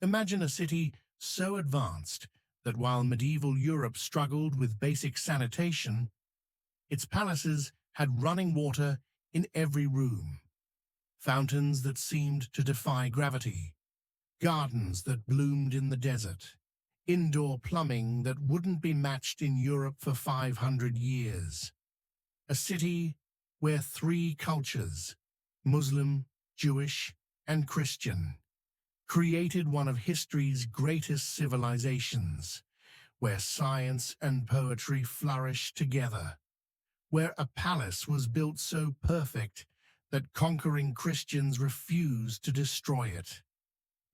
Imagine a city so advanced that while medieval Europe struggled with basic sanitation, its palaces had running water in every room, fountains that seemed to defy gravity, gardens that bloomed in the desert, indoor plumbing that wouldn't be matched in Europe for 500 years. A city where three cultures, Muslim, Jewish, and Christian, created one of history's greatest civilizations, where science and poetry flourished together, where a palace was built so perfect that conquering Christians refused to destroy it.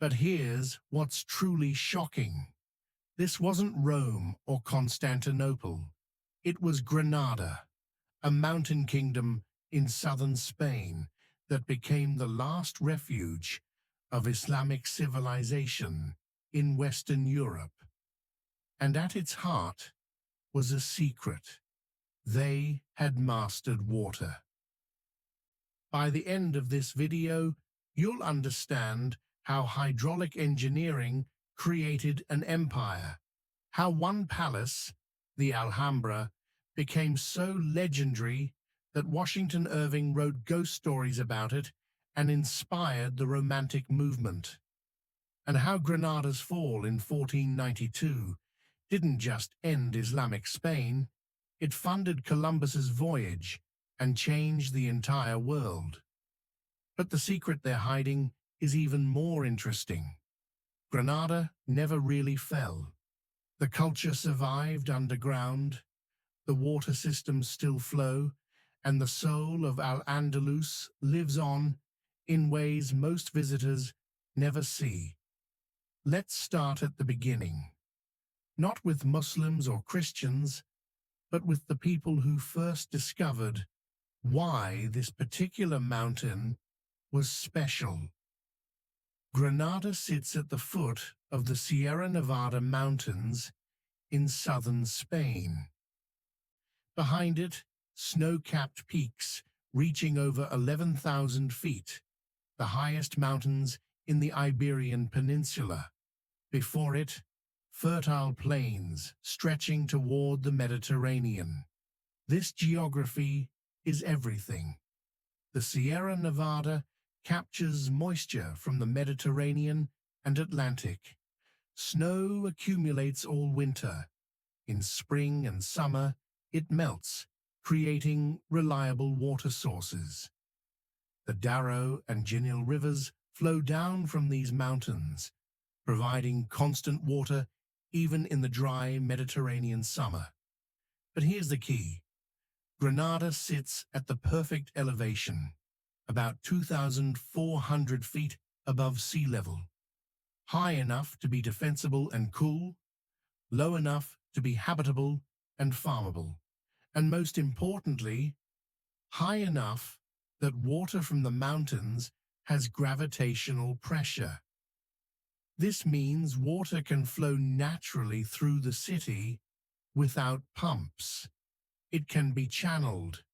But here's what's truly shocking. This wasn't Rome or Constantinople. It was Granada, a mountain kingdom in southern Spain that became the last refuge of Islamic civilization in Western Europe. And at its heart was a secret. They had mastered water. By the end of this video, you'll understand how hydraulic engineering created an empire, how one palace, the Alhambra, became so legendary that Washington Irving wrote ghost stories about it and inspired the Romantic movement, and how Granada's fall in 1492 didn't just end Islamic Spain, it funded Columbus's voyage and changed the entire world. But the secret they're hiding is even more interesting. Granada never really fell. The culture survived underground, the water systems still flow, and the soul of Al-Andalus lives on in ways most visitors never see. Let's start at the beginning. Not with Muslims or Christians, but with the people who first discovered why this particular mountain was special. Granada sits at the foot of the Sierra Nevada mountains in southern Spain. Behind it, snow-capped peaks reaching over 11,000 feet, the highest mountains in the Iberian Peninsula. Before it, fertile plains stretching toward the Mediterranean. This geography is everything. The Sierra Nevada captures moisture from the Mediterranean and Atlantic. Snow accumulates all winter. In spring and summer, it melts, creating reliable water sources. The Darro and Genil rivers flow down from these mountains, providing constant water even in the dry Mediterranean summer. But here's the key. Granada sits at the perfect elevation, about 2,400 feet above sea level. High enough to be defensible and cool, low enough to be habitable and farmable, and most importantly, high enough that water from the mountains has gravitational pressure. This means water can flow naturally through the city without pumps. It can be channeled,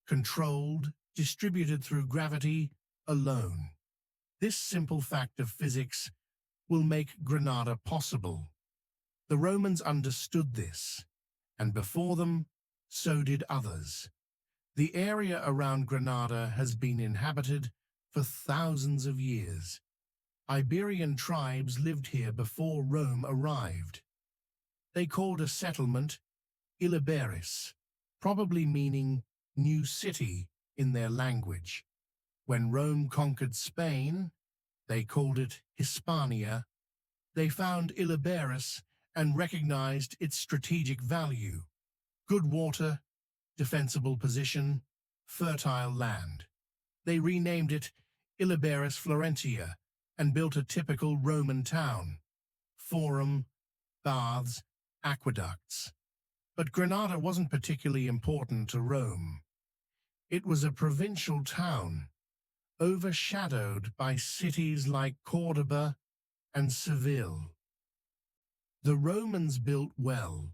controlled, distributed through gravity alone. This simple fact of physics will make Granada possible. The Romans understood this, and before them, so did others. The area around Granada has been inhabited for thousands of years. Iberian tribes lived here before Rome arrived. They called a settlement Iliberis, probably meaning new city in their language. When Rome conquered Spain, they called it Hispania. They found Iliberis and recognized its strategic value: good water, defensible position, fertile land. They renamed it Iliberis Florentia and built a typical Roman town: forum, baths, aqueducts. But Granada wasn't particularly important to Rome. It was a provincial town, overshadowed by cities like Córdoba and Seville. The Romans built well.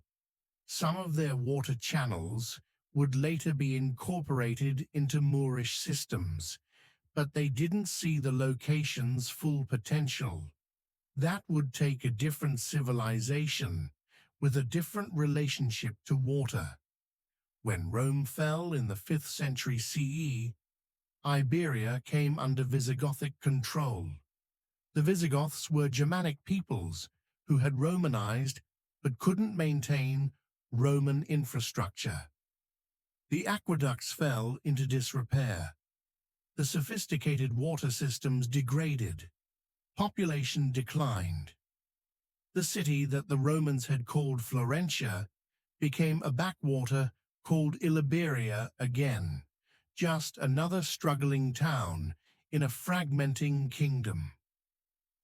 Some of their water channels would later be incorporated into Moorish systems, but they didn't see the location's full potential. That would take a different civilization with a different relationship to water. When Rome fell in the 5th century CE, Iberia came under Visigothic control. The Visigoths were Germanic peoples who had Romanized but couldn't maintain Roman infrastructure. The aqueducts fell into disrepair. The sophisticated water systems degraded. Population declined. The city that the Romans had called Florentia became a backwater called Illiberia again, just another struggling town in a fragmenting kingdom.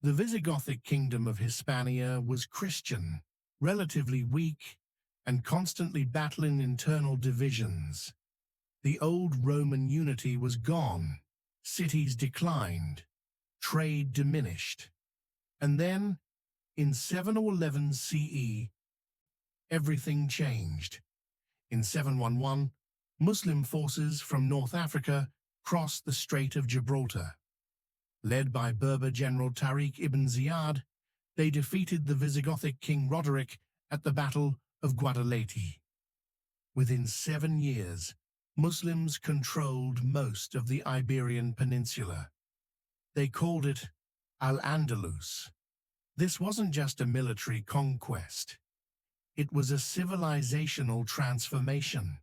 The Visigothic kingdom of Hispania was Christian, relatively weak, and constantly battling internal divisions. The old Roman unity was gone, cities declined, trade diminished. And then, in 7 or 11 CE, everything changed. In 711, Muslim forces from North Africa crossed the Strait of Gibraltar. Led by Berber general Tariq ibn Ziyad, they defeated the Visigothic king Roderick at the Battle of Guadalete. Within 7 years, Muslims controlled most of the Iberian Peninsula. They called it Al-Andalus. This wasn't just a military conquest. It was a civilizational transformation.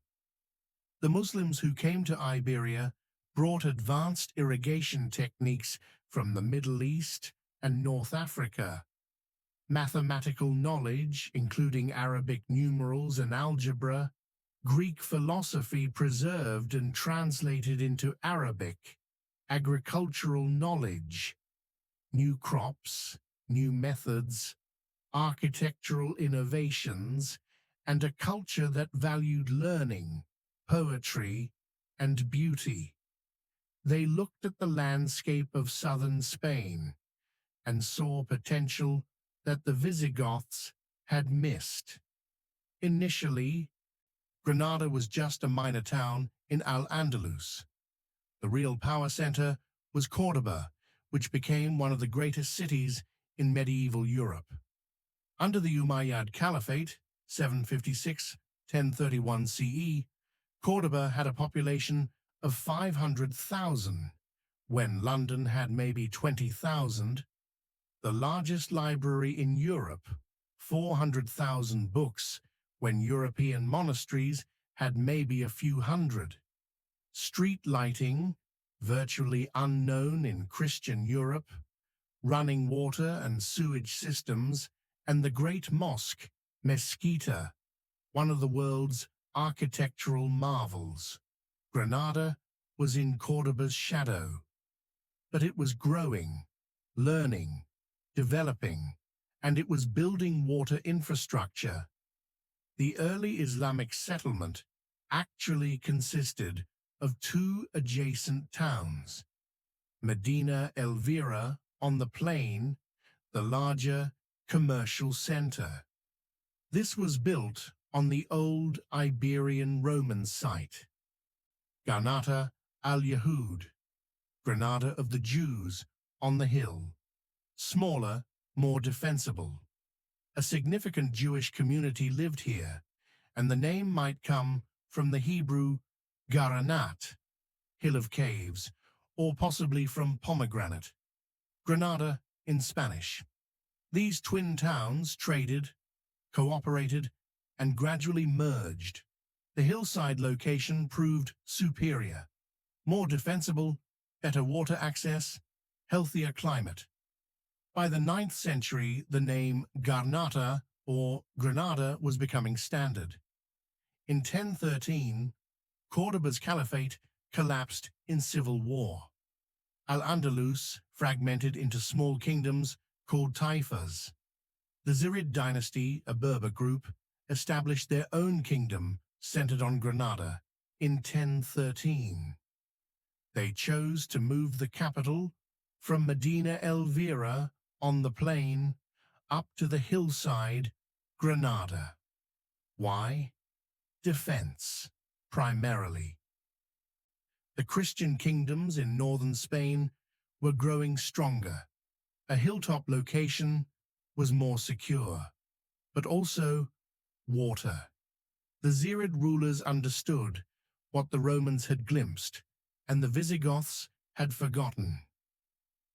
The Muslims who came to Iberia brought advanced irrigation techniques from the Middle East and North Africa. Mathematical knowledge, including Arabic numerals and algebra, Greek philosophy preserved and translated into Arabic, agricultural knowledge, new crops, new methods, architectural innovations, and a culture that valued learning, poetry, and beauty. They looked at the landscape of southern Spain and saw potential that the Visigoths had missed. Initially, Granada was just a minor town in Al-Andalus. The real power center was Córdoba, which became one of the greatest cities in medieval Europe. Under the Umayyad Caliphate, 756-1031 CE, Córdoba had a population of 500,000, when London had maybe 20,000. The largest library in Europe, 400,000 books, when European monasteries had maybe a few hundred. Street lighting, virtually unknown in Christian Europe, running water and sewage systems, and the great mosque, Mesquita, one of the world's architectural marvels. Granada was in Córdoba's shadow, but it was growing, learning, developing, and it was building water infrastructure. The early Islamic settlement actually consisted of 2 adjacent towns, Medina Elvira on the plain, the larger commercial center. This was built on the old Iberian Roman site, Granada al-Yahud, Granada of the Jews, on the hill. Smaller, more defensible. A significant Jewish community lived here, and the name might come from the Hebrew Garanat, hill of caves, or possibly from pomegranate, Granada in Spanish. These twin towns traded, cooperated, and gradually merged. The hillside location proved superior, more defensible, better water access, healthier climate. By the 9th century, the name Garnata or Granada was becoming standard. In 1013, Córdoba's caliphate collapsed in civil war. Al-Andalus fragmented into small kingdoms called taifas. The Zirid dynasty, a Berber group, established their own kingdom centered on Granada in 1013. They chose to move the capital from Medina Elvira on the plain up to the hillside, Granada. Why? Defense, primarily. The Christian kingdoms in northern Spain were growing stronger. A hilltop location was more secure, but also water. The Zirid rulers understood what the Romans had glimpsed, and the Visigoths had forgotten.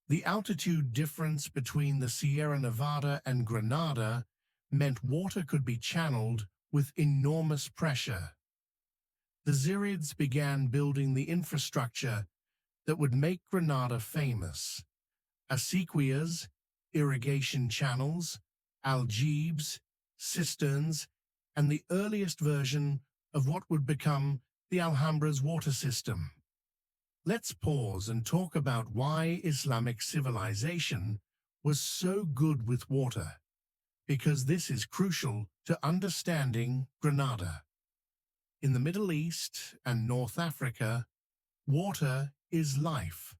The altitude difference between the Sierra Nevada and Granada meant water could be channeled with enormous pressure. The Zirids began building the infrastructure that would make Granada famous. Acequias, irrigation channels, aljebes, cisterns, and the earliest version of what would become the Alhambra's water system. Let's pause and talk about why Islamic civilization was so good with water, because this is crucial to understanding Granada. In the Middle East and North Africa, water is life.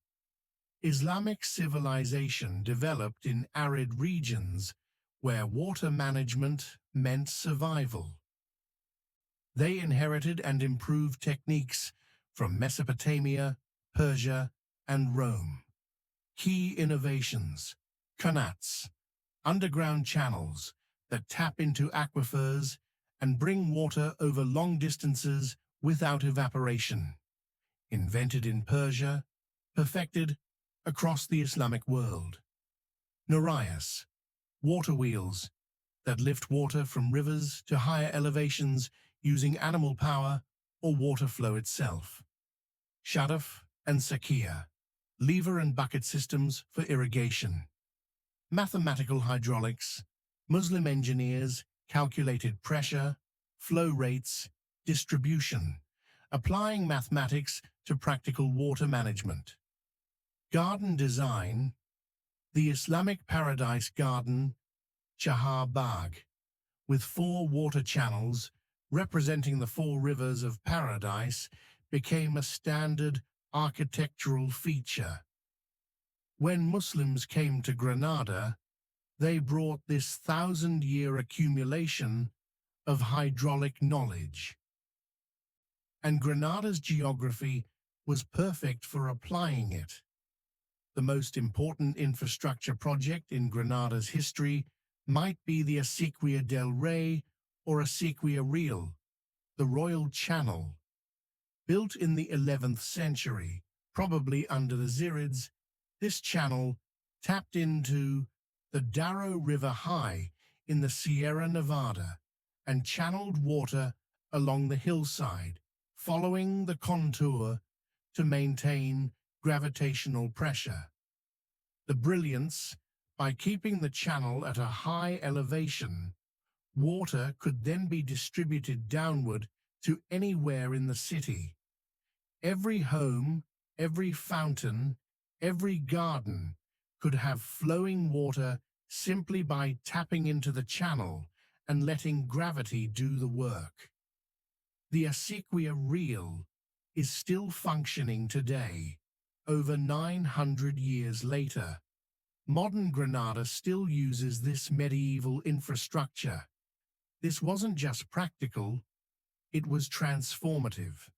Islamic civilization developed in arid regions where water management meant survival. They inherited and improved techniques from Mesopotamia, Persia, and Rome. Key innovations: qanats, underground channels that tap into aquifers and bring water over long distances without evaporation. Invented in Persia, perfected across the Islamic world. Nurayas, water wheels that lift water from rivers to higher elevations using animal power or water flow itself. Shadaf and Sakia, lever and bucket systems for irrigation. Mathematical hydraulics, Muslim engineers calculated pressure, flow rates, distribution, applying mathematics to practical water management. Garden design, the Islamic paradise garden, Chahar Bagh, with 4 water channels representing the 4 rivers of paradise, became a standard architectural feature. When Muslims came to Granada, they brought this 1,000-year accumulation of hydraulic knowledge. And Granada's geography was perfect for applying it. The most important infrastructure project in Granada's history might be the Acequia del Rey or Acequia Real, the Royal Channel. Built in the 11th century, probably under the Zirids, this channel tapped into the Darro River high in the Sierra Nevada and channeled water along the hillside, following the contour to maintain gravitational pressure. The brilliance: by keeping the channel at a high elevation, water could then be distributed downward to anywhere in the city. Every home, every fountain, every garden could have flowing water simply by tapping into the channel and letting gravity do the work. The Acequia Real is still functioning today, over 900 years later. Modern Granada still uses this medieval infrastructure. This wasn't just practical, it was transformative.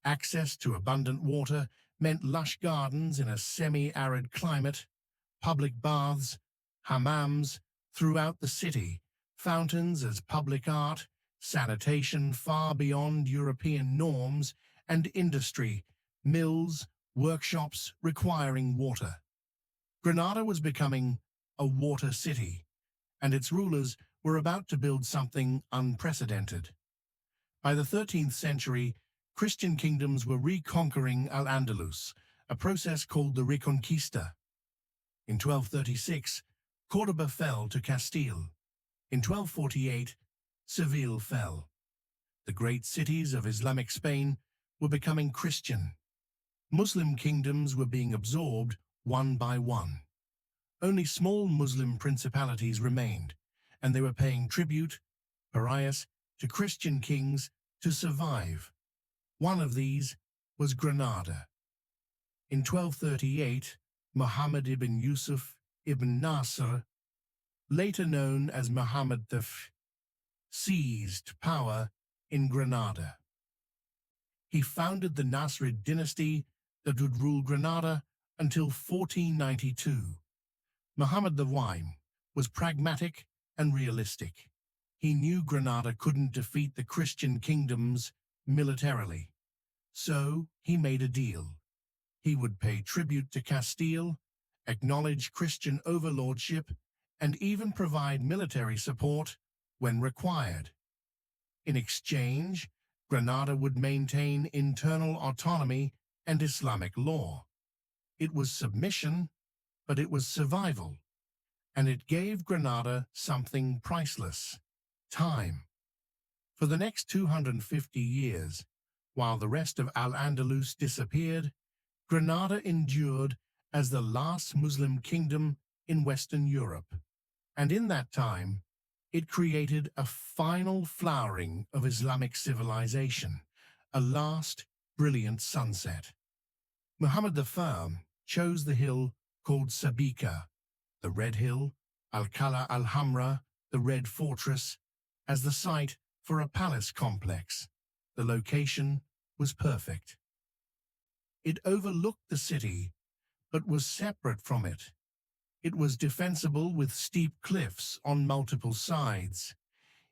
Access to abundant water meant lush gardens in a semi-arid climate, public baths, hammams throughout the city, fountains as public art, sanitation far beyond European norms, and industry, mills, workshops requiring water. Granada was becoming a water city, and its rulers were about to build something unprecedented. By the 13th century, Christian kingdoms were reconquering Al-Andalus, a process called the Reconquista. In 1236, Córdoba fell to Castile. In 1248, Seville fell. The great cities of Islamic Spain were becoming Christian. Muslim kingdoms were being absorbed one by one. Only small Muslim principalities remained, and they were paying tribute, pariahs, to Christian kings to survive. One of these was Granada. In 1238, Muhammad ibn Yusuf ibn Nasr, later known as Muhammad the F, seized power in Granada. He founded the Nasrid dynasty that would rule Granada until 1492. Muhammad the Wine was pragmatic and realistic. He knew Granada couldn't defeat the Christian kingdoms militarily, so he made a deal. He would pay tribute to Castile, acknowledge Christian overlordship, and even provide military support when required. In exchange, Granada would maintain internal autonomy and Islamic law. It was submission, but it was survival, and it gave Granada something priceless: time. For the next 250 years, while the rest of Al-Andalus disappeared, Granada endured as the last Muslim kingdom in Western Europe, and in that time, it created a final flowering of Islamic civilization, a last brilliant sunset. Muhammad the Firm chose the hill called Sabika, the Red Hill, Al-Qala al-Hamra, the Red Fortress, as the site for a palace complex. The location was perfect. It overlooked the city, but was separate from it. It was defensible with steep cliffs on multiple sides.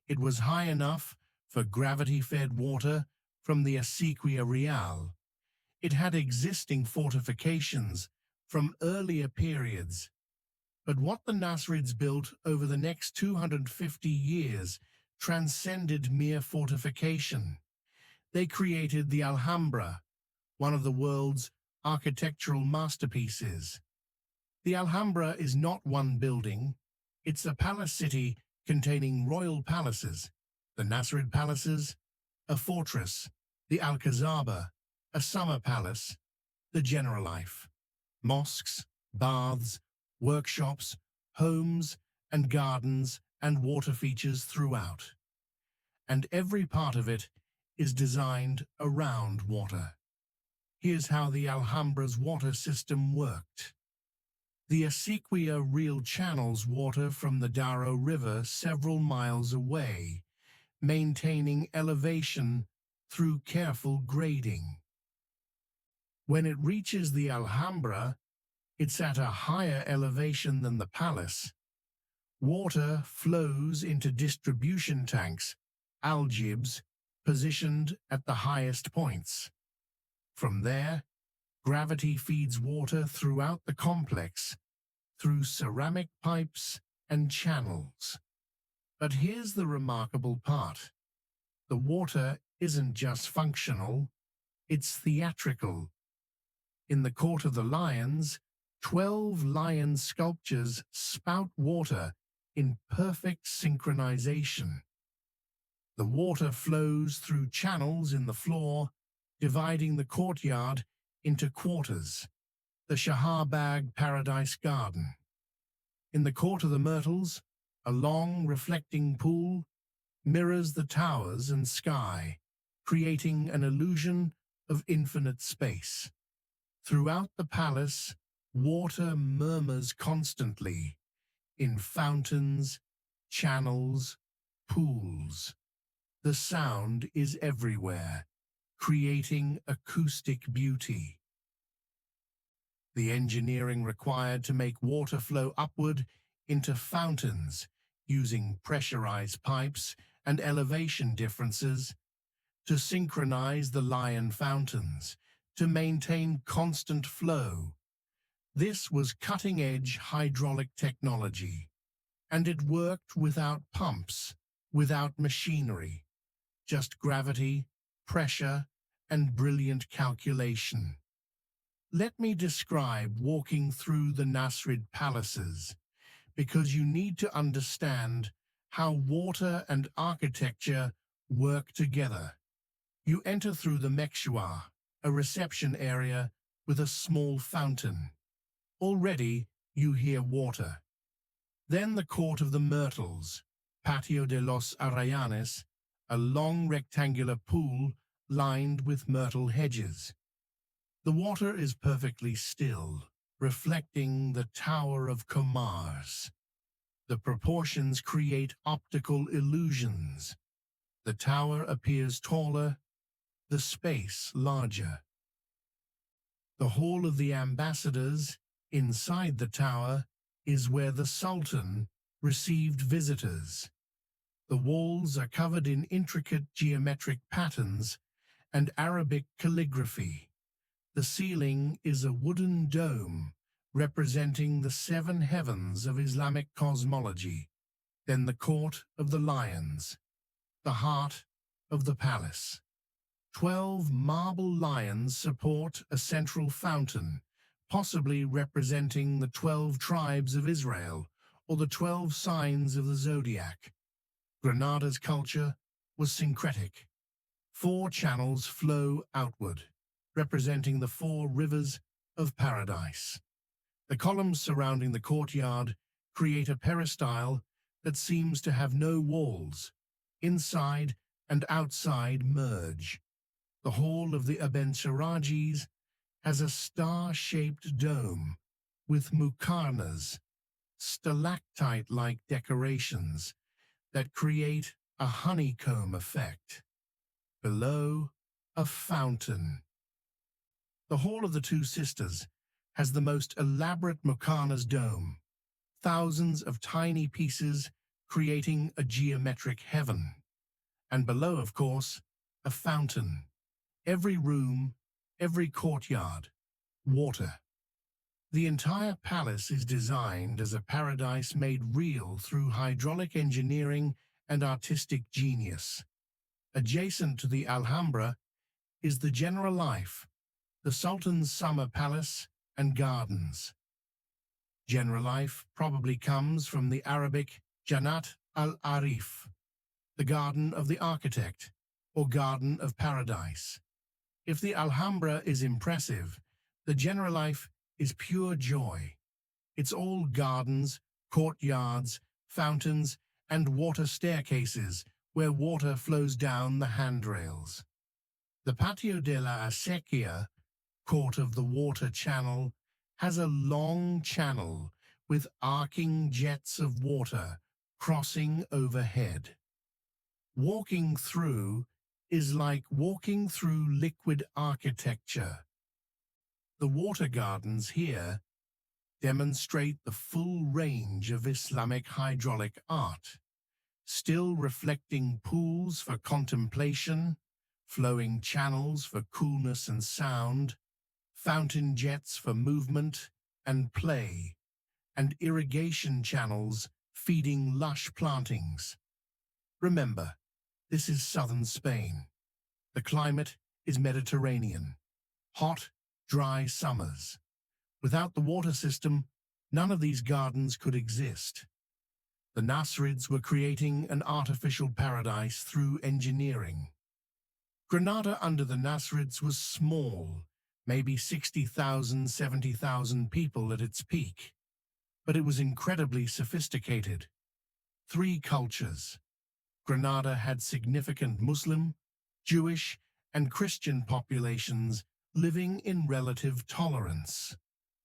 It was high enough for gravity-fed water from the Acequia Real. It had existing fortifications from earlier periods. But what the Nasrids built over the next 250 years transcended mere fortification. They created the Alhambra, one of the world's architectural masterpieces. The Alhambra is not one building. It's a palace city containing royal palaces, the Nasrid palaces, a fortress, the Alcazaba, a summer palace, the Generalife, mosques, baths, workshops, homes and gardens and water features throughout. And every part of it is designed around water. Here's how the Alhambra's water system worked. The Acequia Real channels water from the Darro River several miles away, maintaining elevation through careful grading. When it reaches the Alhambra, it's at a higher elevation than the palace. Water flows into distribution tanks, aljibs, positioned at the highest points. From there, gravity feeds water throughout the complex, through ceramic pipes and channels. But here's the remarkable part. The water isn't just functional, it's theatrical. In the Court of the Lions, 12 lion sculptures spout water in perfect synchronization. The water flows through channels in the floor, dividing the courtyard into quarters, the Shaharbag Paradise Garden. In the Court of the Myrtles, a long reflecting pool mirrors the towers and sky, creating an illusion of infinite space. Throughout the palace, water murmurs constantly, in fountains, channels, pools. The sound is everywhere, creating acoustic beauty. The engineering required to make water flow upward into fountains using pressurized pipes and elevation differences to synchronize the lion fountains, to maintain constant flow. This was cutting-edge hydraulic technology, and it worked without pumps, without machinery, just gravity, pressure, and brilliant calculation. Let me describe walking through the Nasrid palaces, because you need to understand how water and architecture work together. You enter through the Mekshua, a reception area with a small fountain. Already you hear water. Then the Court of the Myrtles, Patio de los Arrayanes, a long rectangular pool lined with myrtle hedges. The water is perfectly still, reflecting the Tower of Comars. The proportions create optical illusions. The tower appears taller, the space larger. The Hall of the Ambassadors, inside the tower, is where the Sultan received visitors. The walls are covered in intricate geometric patterns and Arabic calligraphy. The ceiling is a wooden dome representing the seven heavens of Islamic cosmology. Then the Court of the Lions, the heart of the palace. 12 marble lions support a central fountain, possibly representing the 12 tribes of Israel or the 12 signs of the zodiac. Granada's culture was syncretic. 4 channels flow outward, representing the 4 rivers of paradise. The columns surrounding the courtyard create a peristyle that seems to have no walls. Inside and outside merge. The hall of the Abencerrages has a star-shaped dome with muqarnas, stalactite-like decorations that create a honeycomb effect. Below, a fountain. The Hall of the Two Sisters has the most elaborate muqarnas dome, thousands of tiny pieces creating a geometric heaven. And below, of course, a fountain. Every room, every courtyard, water. The entire palace is designed as a paradise made real through hydraulic engineering and artistic genius. Adjacent to the Alhambra is the Generalife, the Sultan's summer palace and gardens. Generalife probably comes from the Arabic Jannat al-Arif, the garden of the architect, or garden of paradise. If the Alhambra is impressive, the Generalife is pure joy. It's all gardens, courtyards, fountains, and water staircases where water flows down the handrails. The Patio de la Acequia, Court of the Water Channel, has a long channel with arcing jets of water crossing overhead. Walking through is like walking through liquid architecture. The water gardens here demonstrate the full range of Islamic hydraulic art, still reflecting pools for contemplation, flowing channels for coolness and sound, fountain jets for movement and play, and irrigation channels feeding lush plantings. Remember, this is southern Spain. The climate is Mediterranean, hot, dry summers. Without the water system, none of these gardens could exist. The Nasrids were creating an artificial paradise through engineering. Granada under the Nasrids was small, maybe 60,000, 70,000 people at its peak. But it was incredibly sophisticated. 3 cultures. Granada had significant Muslim, Jewish, and Christian populations living in relative tolerance.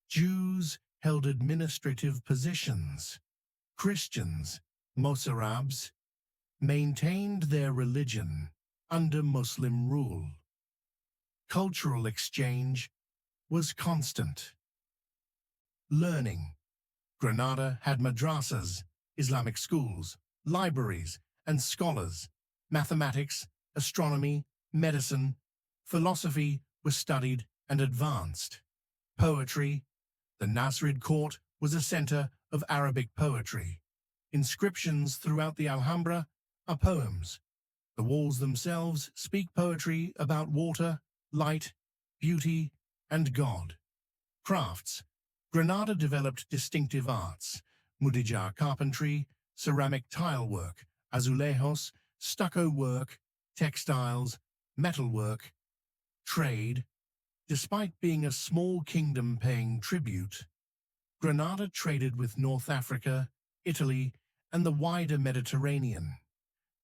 Jews held administrative positions. Christians, Mozarabs, maintained their religion under Muslim rule. Cultural exchange was constant. Learning. Granada had madrasas, Islamic schools, libraries, and scholars. Mathematics, astronomy, medicine, philosophy was studied and advanced. Poetry. The Nasrid court was a center of Arabic poetry. Inscriptions throughout the Alhambra are poems. The walls themselves speak poetry about water, light, beauty, and God. Crafts. Granada developed distinctive arts, mudijar carpentry, ceramic tile work, azulejos, stucco work, textiles, metalwork. Trade. Despite being a small kingdom paying tribute, Granada traded with North Africa, Italy, and the wider Mediterranean.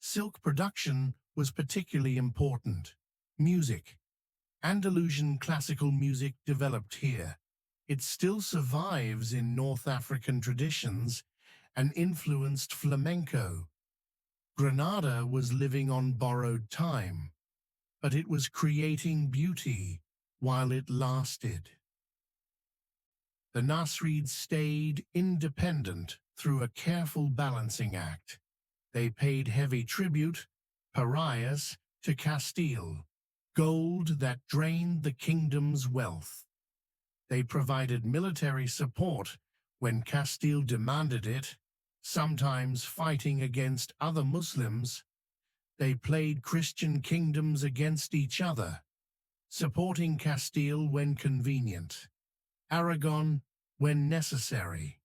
Silk production was particularly important. Music. Andalusian classical music developed here. It still survives in North African traditions and influenced flamenco. Granada was living on borrowed time, but it was creating beauty while it lasted. The Nasrids stayed independent through a careful balancing act. They paid heavy tribute, pariahs, to Castile, gold that drained the kingdom's wealth. They provided military support when Castile demanded it, sometimes fighting against other Muslims. They played Christian kingdoms against each other, supporting Castile when convenient, Aragon when necessary.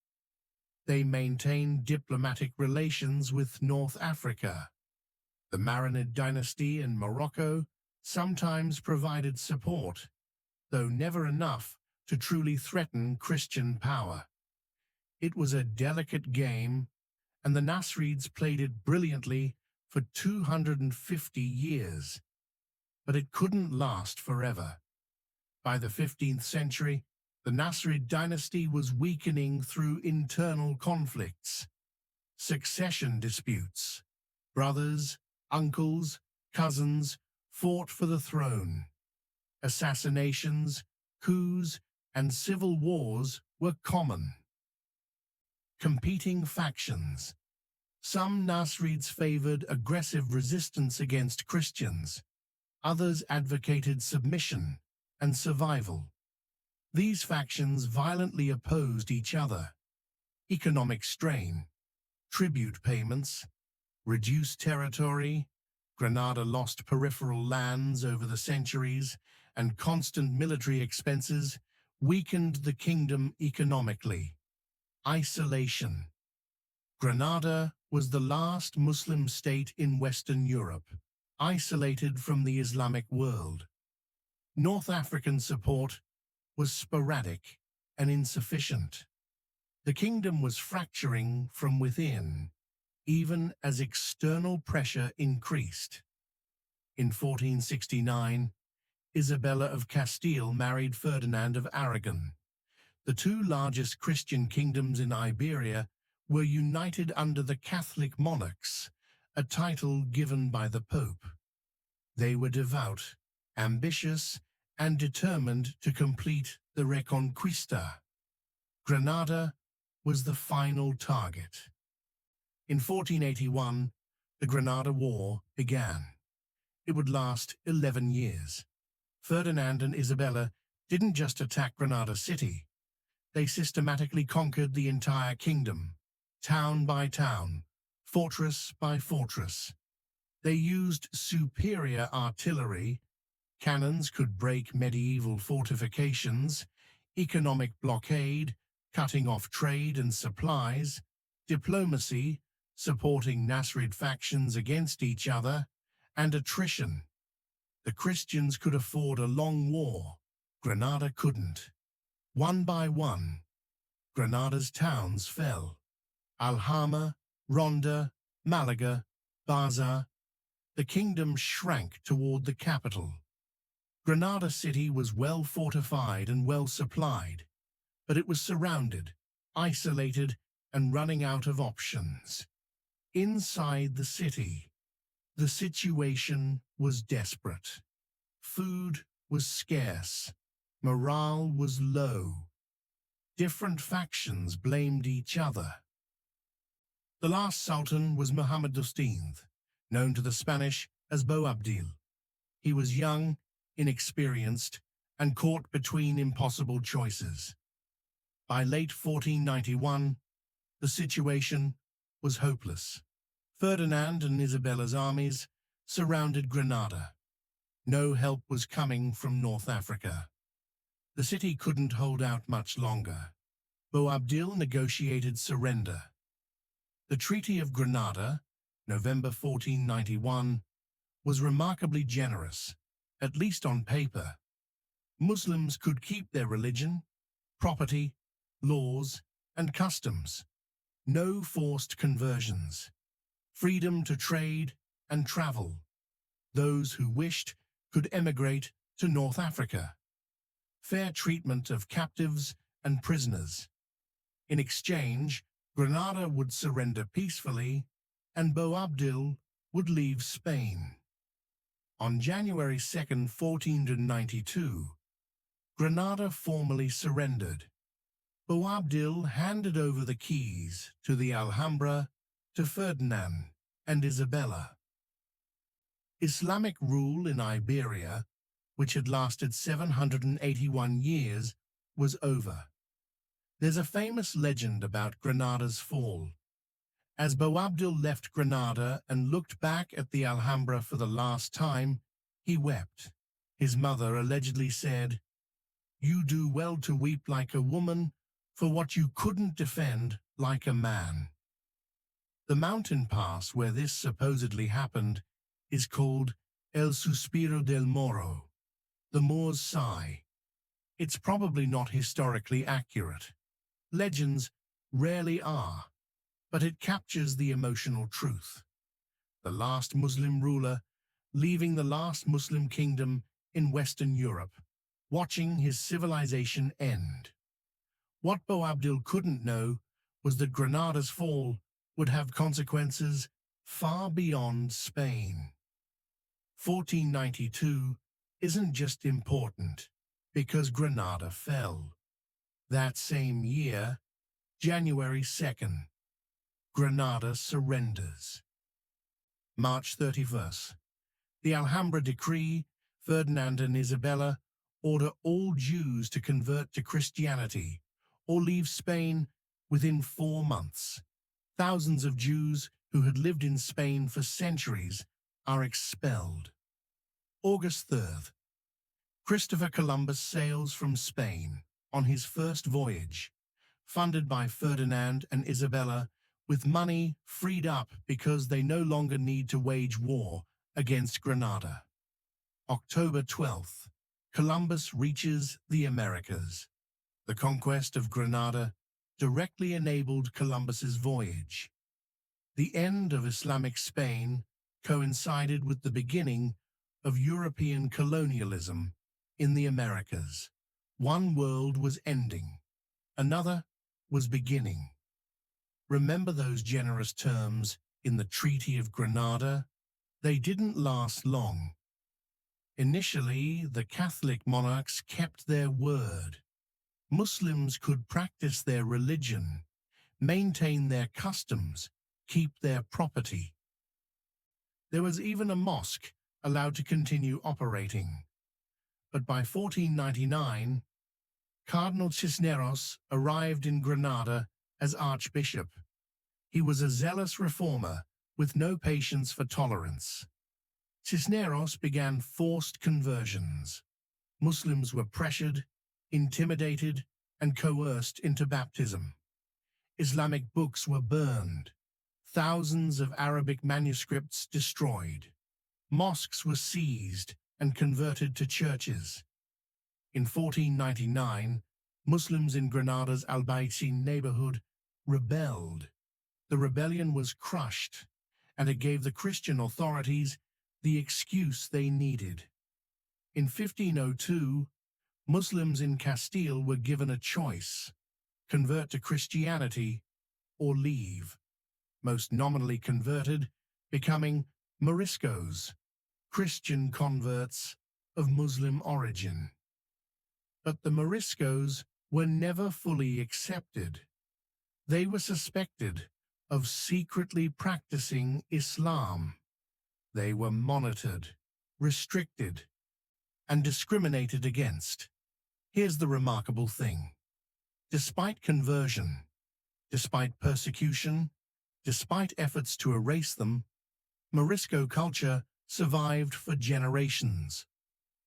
They maintained diplomatic relations with North Africa. The Marinid dynasty in Morocco sometimes provided support, though never enough to truly threaten Christian power. It was a delicate game, and the Nasrids played it brilliantly for 250 years. But it couldn't last forever. By the 15th century, the Nasrid dynasty was weakening through internal conflicts, succession disputes. Brothers, uncles, cousins fought for the throne. Assassinations, coups, and civil wars were common. Competing factions. Some Nasrids favored aggressive resistance against Christians. Others advocated submission and survival. These factions violently opposed each other. Economic strain, tribute payments, reduced territory, Granada lost peripheral lands over the centuries, and constant military expenses weakened the kingdom economically. Isolation. Granada was the last Muslim state in Western Europe, isolated from the Islamic world. North African support was sporadic and insufficient. The kingdom was fracturing from within, even as external pressure increased. In 1469, Isabella of Castile married Ferdinand of Aragon. The two largest Christian kingdoms in Iberia were united under the Catholic monarchs, a title given by the Pope. They were devout, ambitious, and determined to complete the Reconquista. Granada was the final target. In 1481, the Granada War began. It would last 11 years. Ferdinand and Isabella didn't just attack Granada city. They systematically conquered the entire kingdom, town by town, fortress by fortress. They used superior artillery. Cannons could break medieval fortifications, economic blockade, cutting off trade and supplies, diplomacy, supporting Nasrid factions against each other, and attrition. The Christians could afford a long war. Granada couldn't. One by one, Granada's towns fell. Alhama, Ronda, Malaga, Baza. The kingdom shrank toward the capital. Granada city was well fortified and well supplied, but it was surrounded, isolated, and running out of options. Inside the city, the situation was desperate. Food was scarce. Morale was low. Different factions blamed each other. The last sultan was Muhammad XV, known to the Spanish as Boabdil. He was young, inexperienced, and caught between impossible choices. By late 1491, the situation was hopeless. Ferdinand and Isabella's armies surrounded Granada. No help was coming from North Africa. The city couldn't hold out much longer. Boabdil negotiated surrender. The Treaty of Granada, November 1491, was remarkably generous, at least on paper. Muslims could keep their religion, property, laws, and customs. No forced conversions. Freedom to trade and travel. Those who wished could emigrate to North Africa. Fair treatment of captives and prisoners. In exchange, Granada would surrender peacefully, and Boabdil would leave Spain. On January 2, 1492, Granada formally surrendered. Boabdil handed over the keys to the Alhambra to Ferdinand and Isabella. Islamic rule in Iberia, which had lasted 781 years, was over. There's a famous legend about Granada's fall. As Boabdil left Granada and looked back at the Alhambra for the last time, he wept. His mother allegedly said, "You do well to weep like a woman for what you couldn't defend like a man." The mountain pass where this supposedly happened is called El Suspiro del Moro, the Moor's Sigh. It's probably not historically accurate. Legends rarely are, but it captures the emotional truth. The last Muslim ruler leaving the last Muslim kingdom in Western Europe, watching his civilization end. What Boabdil couldn't know was that Granada's fall would have consequences far beyond Spain. 1492 isn't just important because Granada fell. That same year, January 2nd, Granada surrenders. March 31st, the Alhambra decree, Ferdinand and Isabella order all Jews to convert to Christianity or leave Spain within 4 months. Thousands of Jews who had lived in Spain for centuries are expelled. August 3rd, Christopher Columbus sails from Spain on his first voyage, funded by Ferdinand and Isabella with money freed up because they no longer need to wage war against Granada. October 12th, Columbus reaches the Americas. The conquest of Granada directly enabled Columbus's voyage. The end of Islamic Spain coincided with the beginning of European colonialism in the Americas. One world was ending, another was beginning. Remember those generous terms in the Treaty of Granada? They didn't last long. Initially, the Catholic monarchs kept their word. Muslims could practice their religion, maintain their customs, keep their property. There was even a mosque allowed to continue operating. But by 1499, Cardinal Cisneros arrived in Granada as archbishop. He was a zealous reformer with no patience for tolerance. Cisneros began forced conversions. Muslims were pressured, intimidated, and coerced into baptism. Islamic books were burned. Thousands of Arabic manuscripts destroyed. Mosques were seized and converted to churches. In 1499, Muslims in Granada's Albaicin neighborhood rebelled. The rebellion was crushed, and it gave the Christian authorities the excuse they needed. In 1502, Muslims in Castile were given a choice: convert to Christianity or leave. Most nominally converted, becoming Moriscos, Christian converts of Muslim origin. But the Moriscos were never fully accepted. They were suspected of secretly practicing Islam. They were monitored, restricted, and discriminated against. Here's the remarkable thing. Despite conversion, despite persecution, despite efforts to erase them, Morisco culture survived for generations.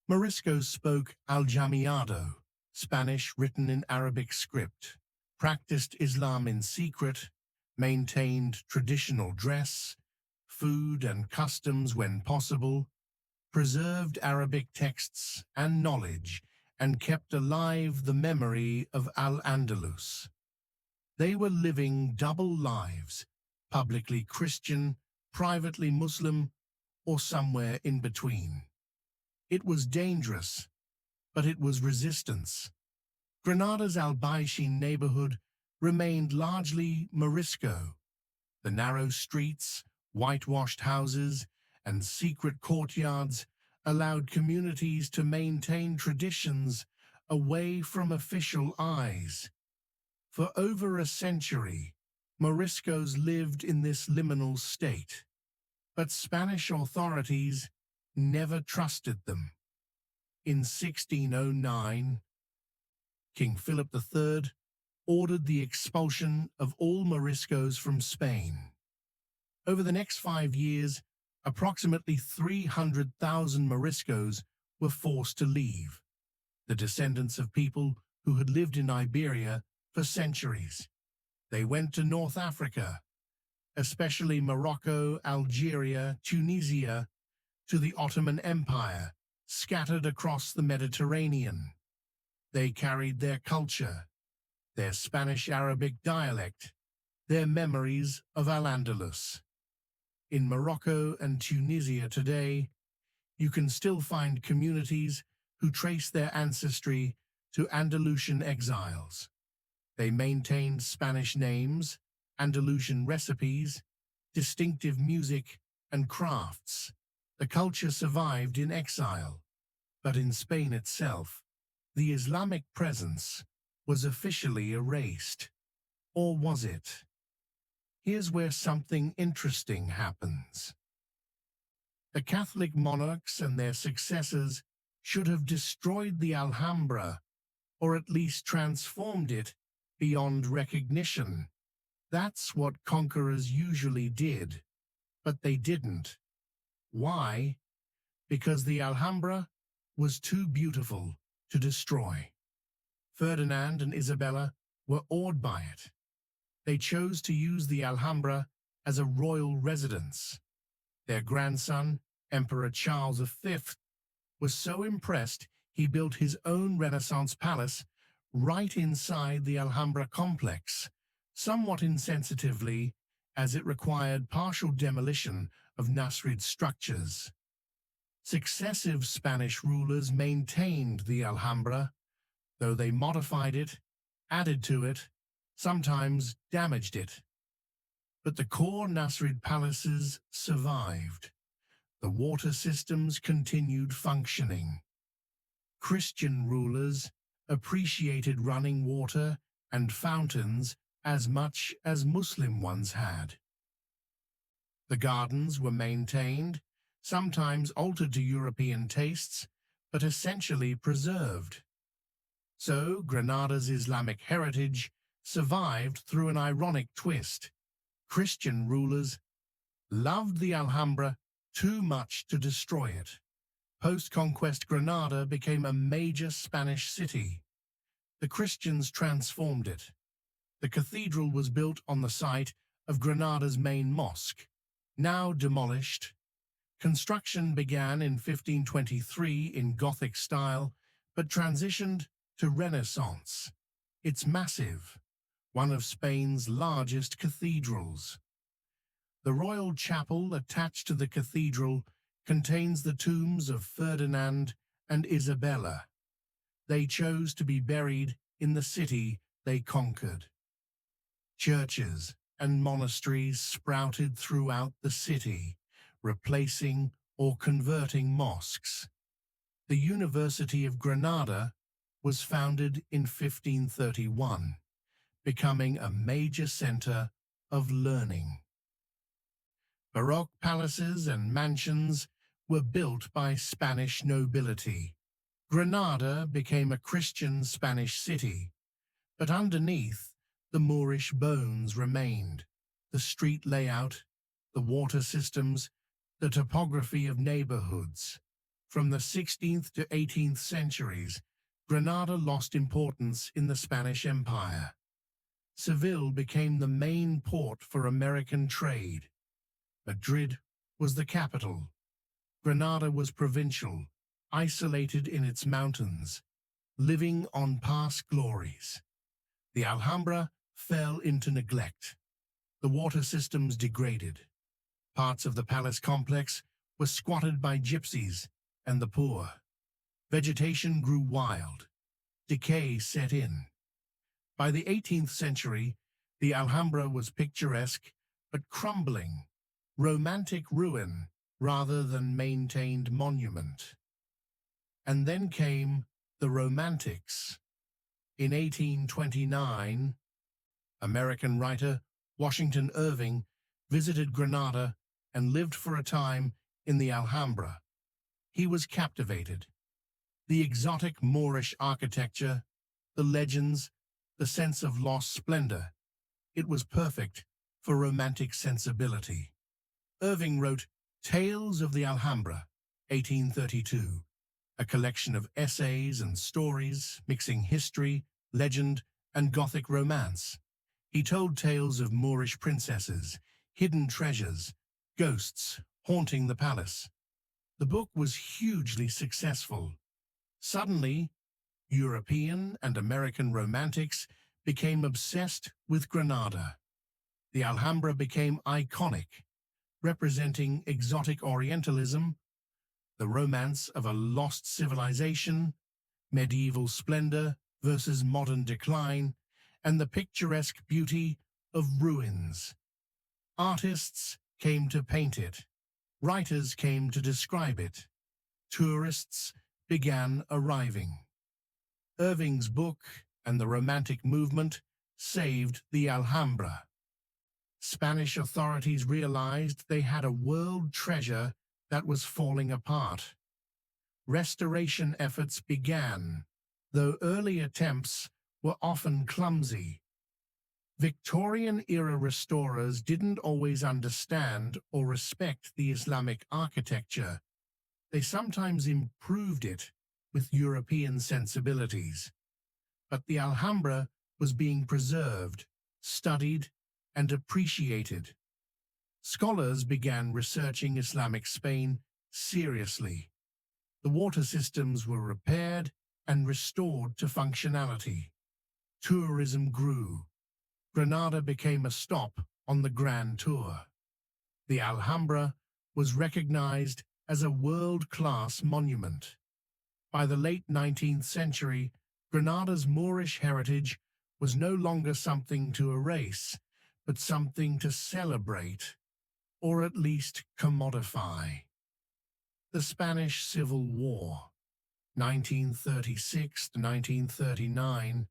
Moriscos spoke Aljamiado, Spanish written in Arabic script, practiced Islam in secret, maintained traditional dress, food and customs when possible, preserved Arabic texts and knowledge, and kept alive the memory of Al-Andalus. They were living double lives, publicly Christian, privately Muslim, or somewhere in between. It was dangerous, but it was resistance. Granada's Albaicin neighborhood remained largely Morisco. The narrow streets, whitewashed houses, and secret courtyards allowed communities to maintain traditions away from official eyes. For over a century, Moriscos lived in this liminal state, but Spanish authorities never trusted them. In 1609, King Philip III ordered the expulsion of all Moriscos from Spain. Over the next 5 years, approximately 300,000 Moriscos were forced to leave, the descendants of people who had lived in Iberia for centuries. They went to North Africa, especially Morocco, Algeria, Tunisia, to the Ottoman Empire, scattered across the Mediterranean. They carried their culture, their Spanish-Arabic dialect, their memories of Al-Andalus. In Morocco and Tunisia today, you can still find communities who trace their ancestry to Andalusian exiles. They maintained Spanish names, Andalusian recipes, distinctive music, and crafts. The culture survived in exile, but in Spain itself, the Islamic presence was officially erased. Or was it? Here's where something interesting happens. The Catholic monarchs and their successors should have destroyed the Alhambra, or at least transformed it beyond recognition. That's what conquerors usually did, but they didn't. Why? Because the Alhambra was too beautiful to destroy. Ferdinand and Isabella were awed by it. They chose to use the Alhambra as a royal residence. Their grandson, Emperor Charles V, was so impressed he built his own Renaissance palace right inside the Alhambra complex, somewhat insensitively, as it required partial demolition of Nasrid structures. Successive Spanish rulers maintained the Alhambra, though they modified it, added to it, sometimes damaged it. But the core Nasrid palaces survived. The water systems continued functioning. Christian rulers appreciated running water and fountains as much as Muslim ones had. The gardens were maintained, sometimes altered to European tastes, but essentially preserved. So Granada's Islamic heritage survived through an ironic twist. Christian rulers loved the Alhambra too much to destroy it. Post-conquest Granada became a major Spanish city. The Christians transformed it. The cathedral was built on the site of Granada's main mosque, now demolished. Construction began in 1523 in Gothic style, but transitioned to Renaissance. It's massive, one of Spain's largest cathedrals. The royal chapel attached to the cathedral contains the tombs of Ferdinand and Isabella. They chose to be buried in the city they conquered. Churches and monasteries sprouted throughout the city, replacing or converting mosques. The University of Granada was founded in 1531, becoming a major center of learning. Baroque palaces and mansions were built by Spanish nobility. Granada became a Christian Spanish city, but underneath, the Moorish bones remained. The street layout, the water systems, the topography of neighborhoods. From the 16th to 18th centuries, Granada lost importance in the Spanish Empire. Seville became the main port for American trade. Madrid was the capital. Granada was provincial, isolated in its mountains, living on past glories. The Alhambra fell into neglect. The water systems degraded. Parts of the palace complex were squatted by gypsies and the poor. Vegetation grew wild. Decay set in. By the 18th century, the Alhambra was picturesque but crumbling, romantic ruin rather than maintained monument. And then came the Romantics. In 1829, American writer Washington Irving visited Granada and lived for a time in the Alhambra. He was captivated. The exotic Moorish architecture, the legends, the sense of lost splendor. It was perfect for romantic sensibility. Irving wrote Tales of the Alhambra, 1832, a collection of essays and stories mixing history, legend, and Gothic romance. He told tales of Moorish princesses, hidden treasures, ghosts haunting the palace. The book was hugely successful. Suddenly, European and American romantics became obsessed with Granada. The Alhambra became iconic, representing exotic Orientalism, the romance of a lost civilization, medieval splendor versus modern decline, and the picturesque beauty of ruins. Artists came to paint it. Writers came to describe it. Tourists began arriving. Irving's book and the Romantic movement saved the Alhambra. Spanish authorities realized they had a world treasure that was falling apart. Restoration efforts began, though early attempts were often clumsy. Victorian-era restorers didn't always understand or respect the Islamic architecture. They sometimes improved it with European sensibilities. But the Alhambra was being preserved, studied, and appreciated. Scholars began researching Islamic Spain seriously. The water systems were repaired and restored to functionality. Tourism grew. Granada became a stop on the Grand Tour. The Alhambra was recognized as a world-class monument. By the late 19th century, Granada's Moorish heritage was no longer something to erase, but something to celebrate, or at least commodify. The Spanish Civil War, 1936 to 1939,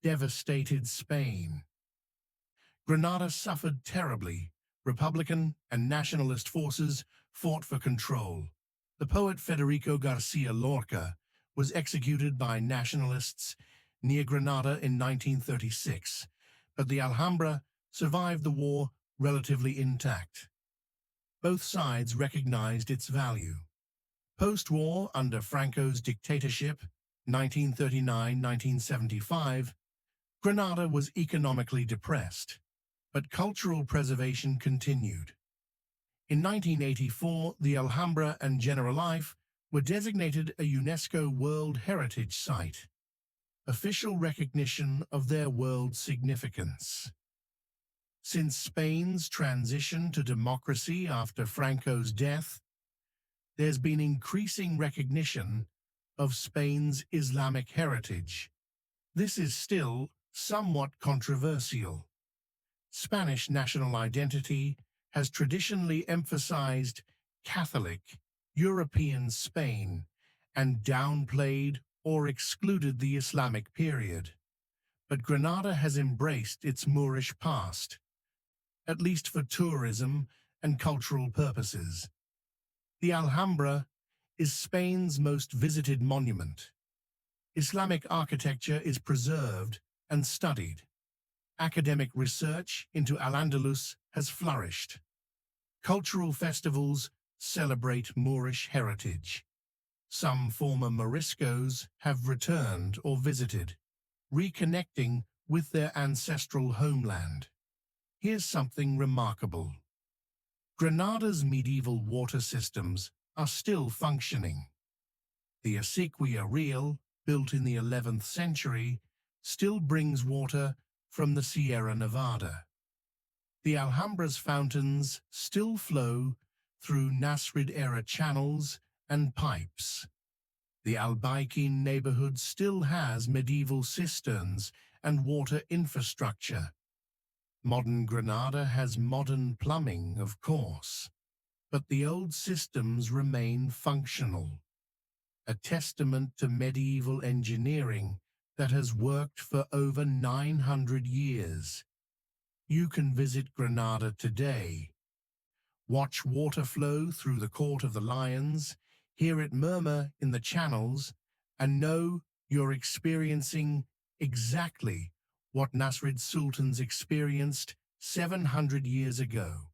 devastated Spain. Granada suffered terribly. Republican and nationalist forces fought for control. The poet Federico Garcia Lorca was executed by nationalists near Granada in 1936, but the Alhambra survived the war relatively intact. Both sides recognized its value. Post-war, under Franco's dictatorship, 1939-1975, Granada was economically depressed, but cultural preservation continued. In 1984, the Alhambra and Generalife were designated a UNESCO World Heritage Site, official recognition of their world significance. Since Spain's transition to democracy after Franco's death, there's been increasing recognition of Spain's Islamic heritage. This is still somewhat controversial. Spanish national identity has traditionally emphasized Catholic, European Spain and downplayed or excluded the Islamic period. But Granada has embraced its Moorish past, at least for tourism and cultural purposes. The Alhambra is Spain's most visited monument. Islamic architecture is preserved and studied. Academic research into Al-Andalus has flourished. Cultural festivals celebrate Moorish heritage. Some former Moriscos have returned or visited, reconnecting with their ancestral homeland. Here's something remarkable. Granada's medieval water systems are still functioning. The Acequia Real, built in the 11th century, still brings water from the Sierra Nevada. The Alhambra's fountains still flow through Nasrid-era channels and pipes. The Albaycin neighborhood still has medieval cisterns and water infrastructure. Modern Granada has modern plumbing, of course, but the old systems remain functional, a testament to medieval engineering that has worked for over 900 years. You can visit Granada today, watch water flow through the Court of the Lions, hear it murmur in the channels, and know you're experiencing exactly what Nasrid Sultans experienced 700 years ago.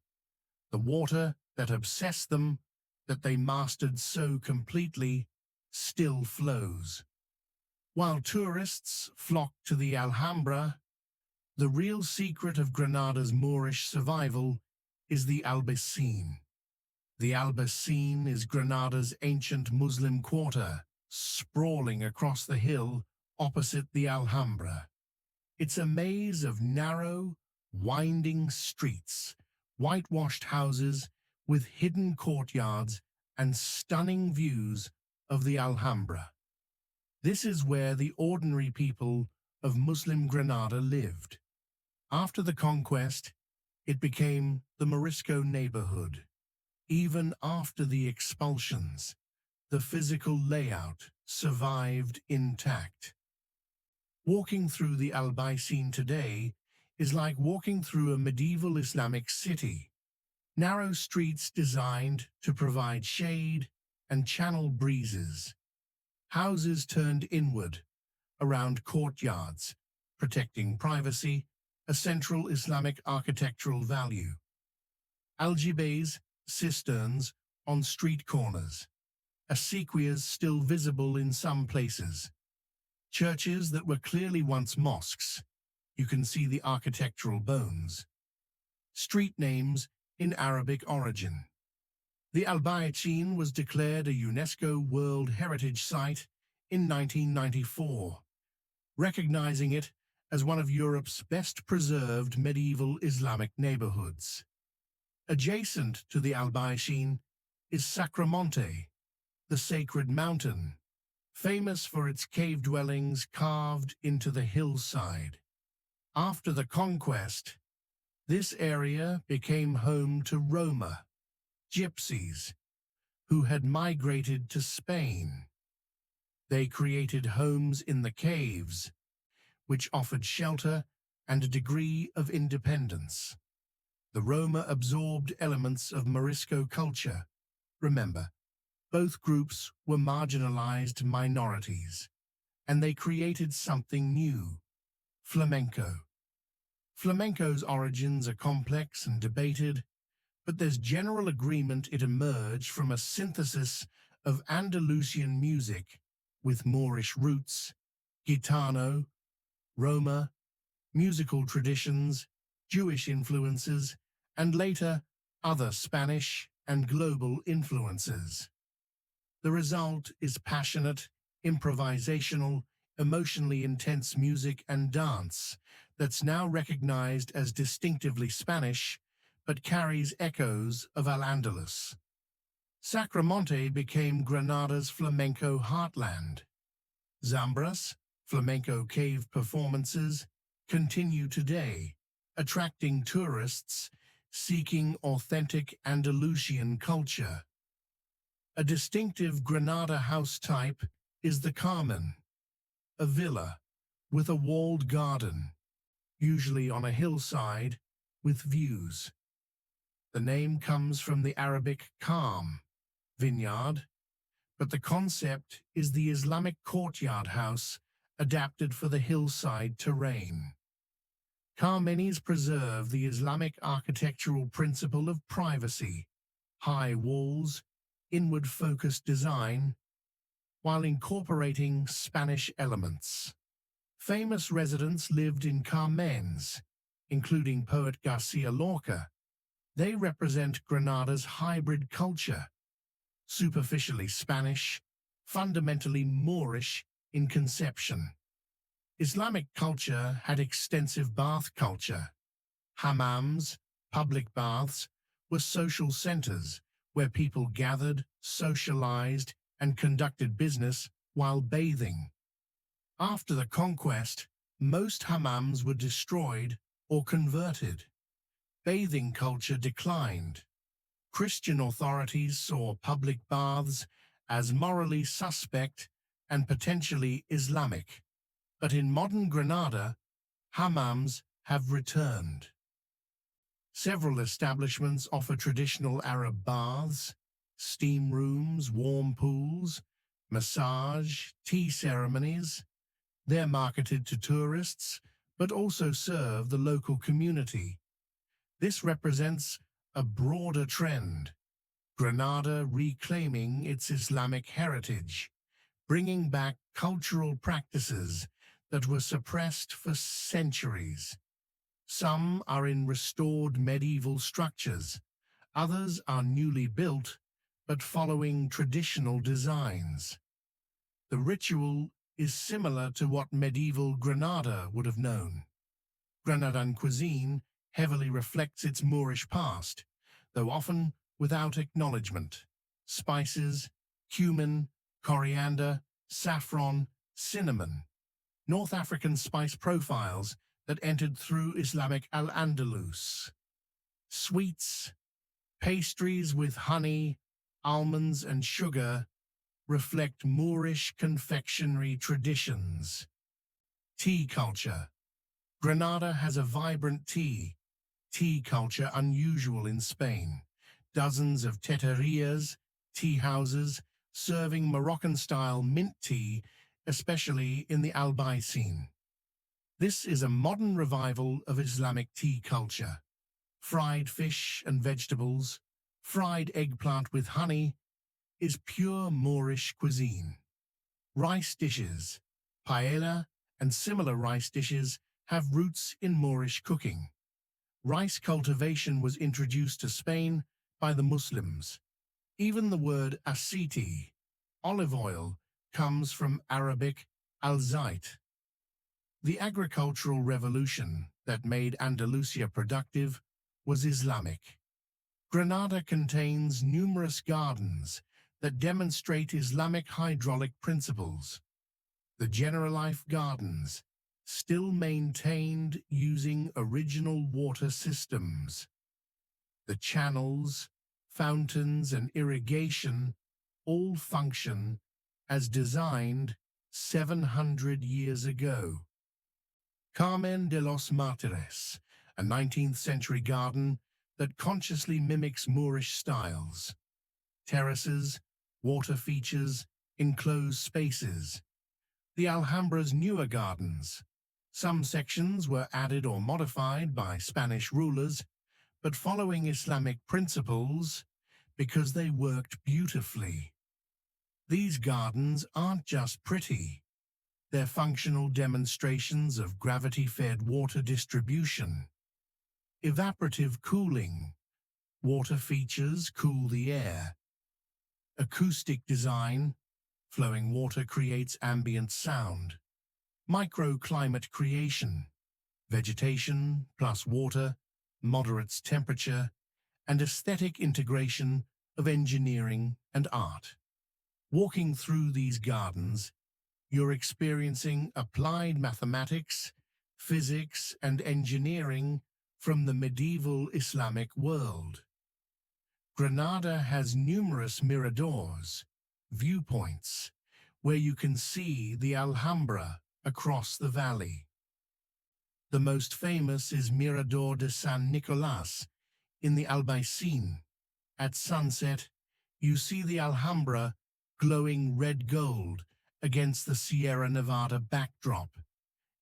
The water that obsessed them, that they mastered so completely, still flows. While tourists flock to the Alhambra, the real secret of Granada's Moorish survival is the Albaycin. The Albaycin is Granada's ancient Muslim quarter, sprawling across the hill opposite the Alhambra. It's a maze of narrow, winding streets, whitewashed houses with hidden courtyards and stunning views of the Alhambra. This is where the ordinary people of Muslim Granada lived. After the conquest, it became the Morisco neighborhood. Even after the expulsions, the physical layout survived intact. Walking through the Albaycin today is like walking through a medieval Islamic city. Narrow streets designed to provide shade and channel breezes. Houses turned inward, around courtyards, protecting privacy, a central Islamic architectural value. Aljibays, cisterns on street corners. Acequias still visible in some places. Churches that were clearly once mosques. You can see the architectural bones. Street names in Arabic origin. The Albaycin was declared a UNESCO World Heritage Site in 1994, recognizing it as one of Europe's best preserved medieval Islamic neighborhoods. Adjacent to the Albaycin is Sacramonte, the sacred mountain, famous for its cave dwellings carved into the hillside. After the conquest, this area became home to Roma, gypsies, who had migrated to Spain. They created homes in the caves, which offered shelter and a degree of independence. The Roma absorbed elements of Morisco culture. Remember, both groups were marginalized minorities, and they created something new: flamenco. Flamenco's origins are complex and debated, but there's general agreement it emerged from a synthesis of Andalusian music with Moorish roots, Gitano, Roma, musical traditions, Jewish influences, and later other Spanish and global influences. The result is passionate, improvisational, emotionally intense music and dance that's now recognized as distinctively Spanish, but carries echoes of Al-Andalus. Sacramonte became Granada's flamenco heartland. Zambras, flamenco cave performances, continue today, attracting tourists seeking authentic Andalusian culture. A distinctive Granada house type is the Carmen, a villa with a walled garden, usually on a hillside with views. The name comes from the Arabic Karm, vineyard, but the concept is the Islamic courtyard house adapted for the hillside terrain. Karmenis preserve the Islamic architectural principle of privacy, high walls, inward-focused design, while incorporating Spanish elements. Famous residents lived in Carmens, including poet Garcia Lorca. They represent Granada's hybrid culture, superficially Spanish, fundamentally Moorish in conception. Islamic culture had extensive bath culture. Hammams, public baths, were social centers where people gathered, socialized, and conducted business while bathing. After the conquest, most hammams were destroyed or converted. Bathing culture declined. Christian authorities saw public baths as morally suspect and potentially Islamic. But in modern Granada, hammams have returned. Several establishments offer traditional Arab baths, steam rooms, warm pools, massage, tea ceremonies. They're marketed to tourists, but also serve the local community. This represents a broader trend, Granada reclaiming its Islamic heritage, bringing back cultural practices that were suppressed for centuries. Some are in restored medieval structures, others are newly built, but following traditional designs. The ritual is similar to what medieval Granada would have known. Granadan cuisine heavily reflects its Moorish past, though often without acknowledgement. Spices, cumin, coriander, saffron, cinnamon. North African spice profiles that entered through Islamic Al-Andalus. Sweets, pastries with honey, almonds and sugar reflect Moorish confectionery traditions. Tea culture. Granada has a vibrant tea culture unusual in Spain. Dozens of teterias, tea houses, serving Moroccan-style mint tea, especially in the Albaicin. This is a modern revival of Islamic tea culture. Fried fish and vegetables, fried eggplant with honey, is pure Moorish cuisine. Rice dishes, paella, and similar rice dishes have roots in Moorish cooking. Rice cultivation was introduced to Spain by the Muslims. Even the word asiti, olive oil, comes from Arabic al-zait. The agricultural revolution that made Andalusia productive was Islamic. Granada contains numerous gardens that demonstrate Islamic hydraulic principles. The Generalife Gardens, still maintained using original water systems. The channels, fountains, and irrigation all function as designed 700 years ago. Carmen de los Martires, a 19th-century garden that consciously mimics Moorish styles. Terraces, water features, enclosed spaces. The Alhambra's newer gardens. Some sections were added or modified by Spanish rulers, but following Islamic principles because they worked beautifully. These gardens aren't just pretty. They're functional demonstrations of gravity-fed water distribution. Evaporative cooling. Water features cool the air. Acoustic design. Flowing water creates ambient sound. Microclimate creation. Vegetation plus water, moderate temperature, and aesthetic integration of engineering and art. Walking through these gardens, you're experiencing applied mathematics, physics, and engineering from the medieval Islamic world. Granada has numerous miradors, viewpoints, where you can see the Alhambra across the valley. The most famous is Mirador de San Nicolás in the Albaicin. At sunset, you see the Alhambra glowing red gold against the Sierra Nevada backdrop.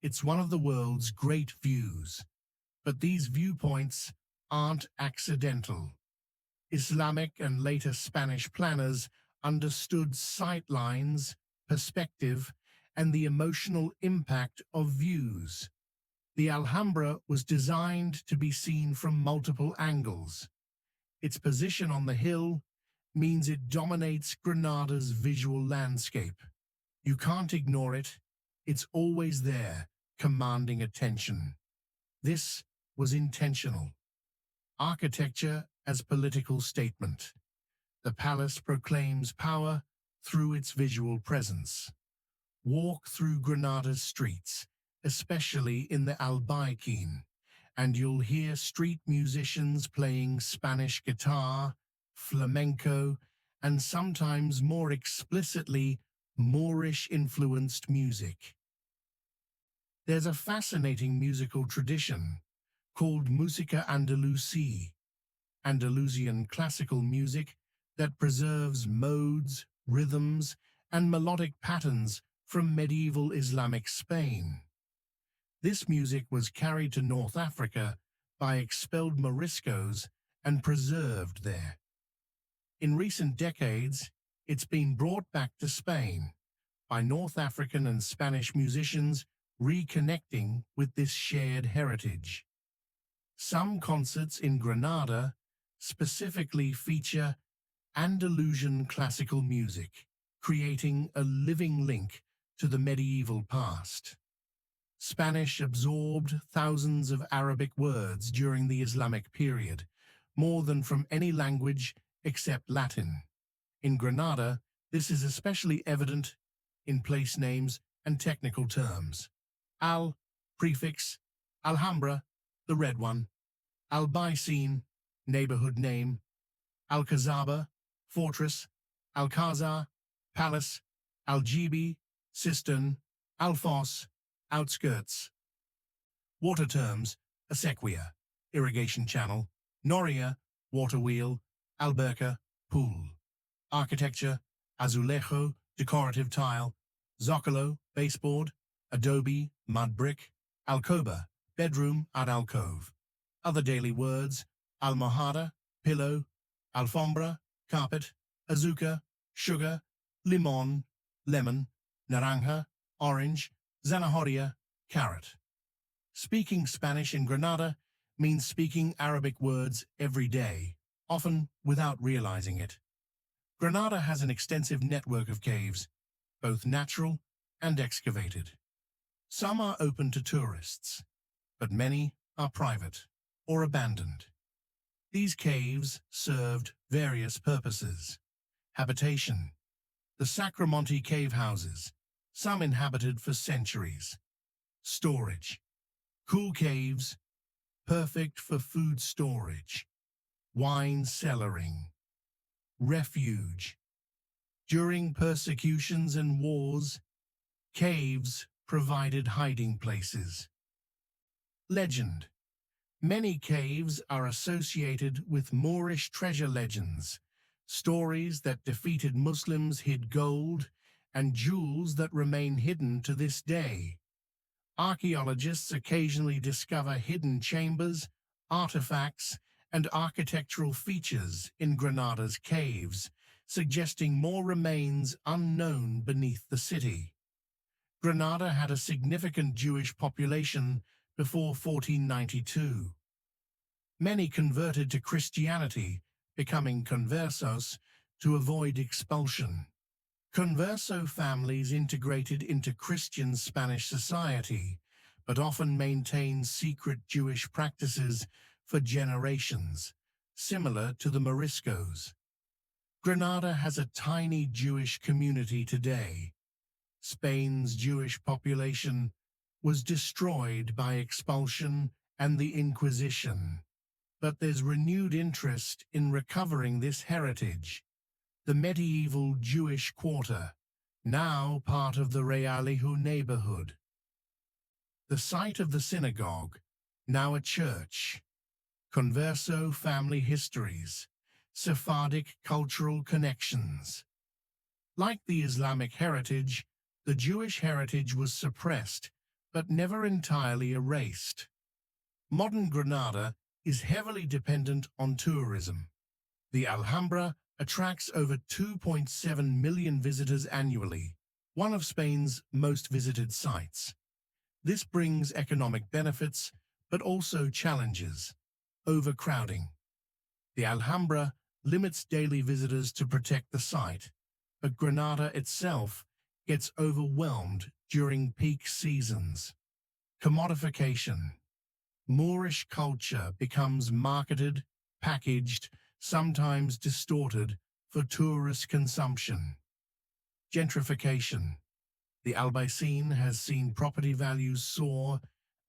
It's one of the world's great views. But these viewpoints aren't accidental. Islamic and later Spanish planners understood sight lines, perspective, and the emotional impact of views. The Alhambra was designed to be seen from multiple angles. Its position on the hill means it dominates Granada's visual landscape. You can't ignore it. It's always there, commanding attention. This was intentional. Architecture as political statement. The palace proclaims power through its visual presence. Walk through Granada's streets, especially in the Albaicin, and you'll hear street musicians playing Spanish guitar, flamenco, and sometimes more explicitly Moorish-influenced music. There's a fascinating musical tradition called Musica Andalusi, Andalusian classical music that preserves modes, rhythms, and melodic patterns from medieval Islamic Spain. This music was carried to North Africa by expelled Moriscos and preserved there. In recent decades, it's been brought back to Spain by North African and Spanish musicians reconnecting with this shared heritage. Some concerts in Granada specifically feature Andalusian classical music, creating a living link to the medieval past. Spanish absorbed thousands of Arabic words during the Islamic period, more than from any language except Latin. In Granada, this is especially evident in place names and technical terms. Al, prefix, Alhambra, the red one, Albaicin, neighborhood name, Alcazaba, fortress, Alcazar, palace, Aljibi, cistern, Alfos, outskirts. Water terms, acequia, irrigation channel, noria, water wheel, alberca, pool. Architecture, azulejo, decorative tile, zocalo, baseboard, adobe, mud brick, alcoba, bedroom and alcove. Other daily words, almohada, pillow, alfombra, carpet, azuca, sugar, limon, lemon, naranja, orange, zanahoria, carrot. Speaking Spanish in Granada means speaking Arabic words every day, often without realizing it. Granada has an extensive network of caves, both natural and excavated. Some are open to tourists, but many are private or abandoned. These caves served various purposes. Habitation. The Sacramonte cave houses, some inhabited for centuries. Storage. Cool caves, perfect for food storage. Wine cellaring. Refuge. During persecutions and wars, caves provided hiding places. Legend. Many caves are associated with Moorish treasure legends, stories that defeated Muslims hid gold, and jewels that remain hidden to this day. Archaeologists occasionally discover hidden chambers, artifacts, and architectural features in Granada's caves, suggesting more remains unknown beneath the city. Granada had a significant Jewish population before 1492. Many converted to Christianity, becoming conversos, to avoid expulsion. Converso families integrated into Christian Spanish society, but often maintained secret Jewish practices for generations, similar to the Moriscos. Granada has a tiny Jewish community today. Spain's Jewish population was destroyed by expulsion and the Inquisition, but there's renewed interest in recovering this heritage. The medieval Jewish quarter, now part of the Realejo neighborhood. The site of the synagogue, now a church. Converso family histories, Sephardic cultural connections. Like the Islamic heritage, the Jewish heritage was suppressed, but never entirely erased. Modern Granada is heavily dependent on tourism. The Alhambra attracts over 2.7 million visitors annually, one of Spain's most visited sites. This brings economic benefits, but also challenges. Overcrowding. The Alhambra limits daily visitors to protect the site, but Granada itself gets overwhelmed during peak seasons. Commodification. Moorish culture becomes marketed, packaged, sometimes distorted for tourist consumption. Gentrification. The Albaicin has seen property values soar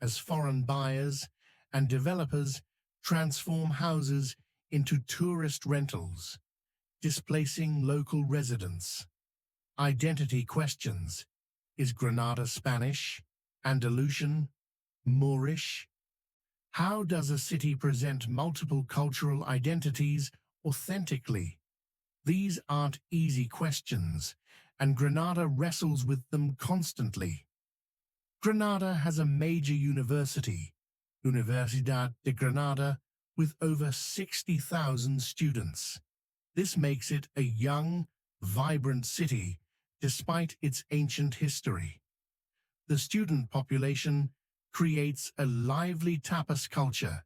as foreign buyers and developers transform houses into tourist rentals, displacing local residents. Identity questions. Is Granada Spanish? Andalusian, Moorish. How does a city present multiple cultural identities authentically? These aren't easy questions, and Granada wrestles with them constantly. Granada has a major university, Universidad de Granada, with over 60,000 students. This makes it a young, vibrant city despite its ancient history. The student population creates a lively tapas culture.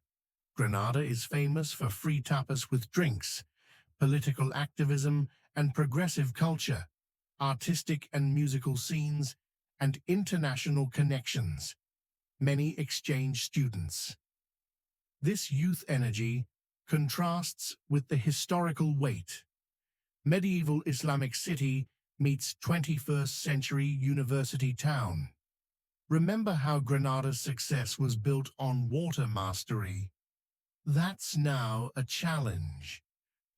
Granada is famous for free tapas with drinks, political activism and progressive culture, artistic and musical scenes, and international connections. Many exchange students. This youth energy contrasts with the historical weight. Medieval Islamic city meets 21st century university town. Remember how Granada's success was built on water mastery? That's now a challenge.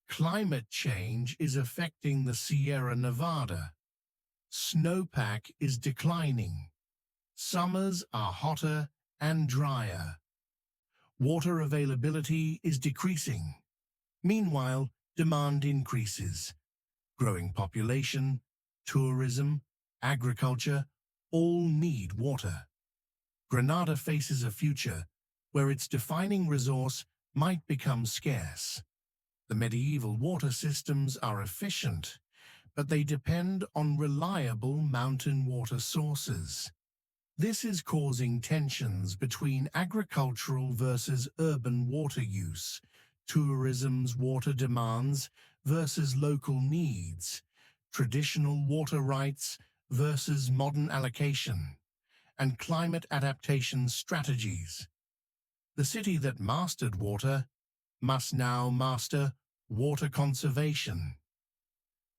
Climate change is affecting the Sierra Nevada. Snowpack is declining. Summers are hotter and drier. Water availability is decreasing. Meanwhile, demand increases. Growing population, tourism, agriculture all need water. Granada faces a future where its defining resource might become scarce. The medieval water systems are efficient, but they depend on reliable mountain water sources. This is causing tensions between agricultural versus urban water use, tourism's water demands versus local needs, traditional water rights versus modern allocation, and climate adaptation strategies. The city that mastered water must now master water conservation.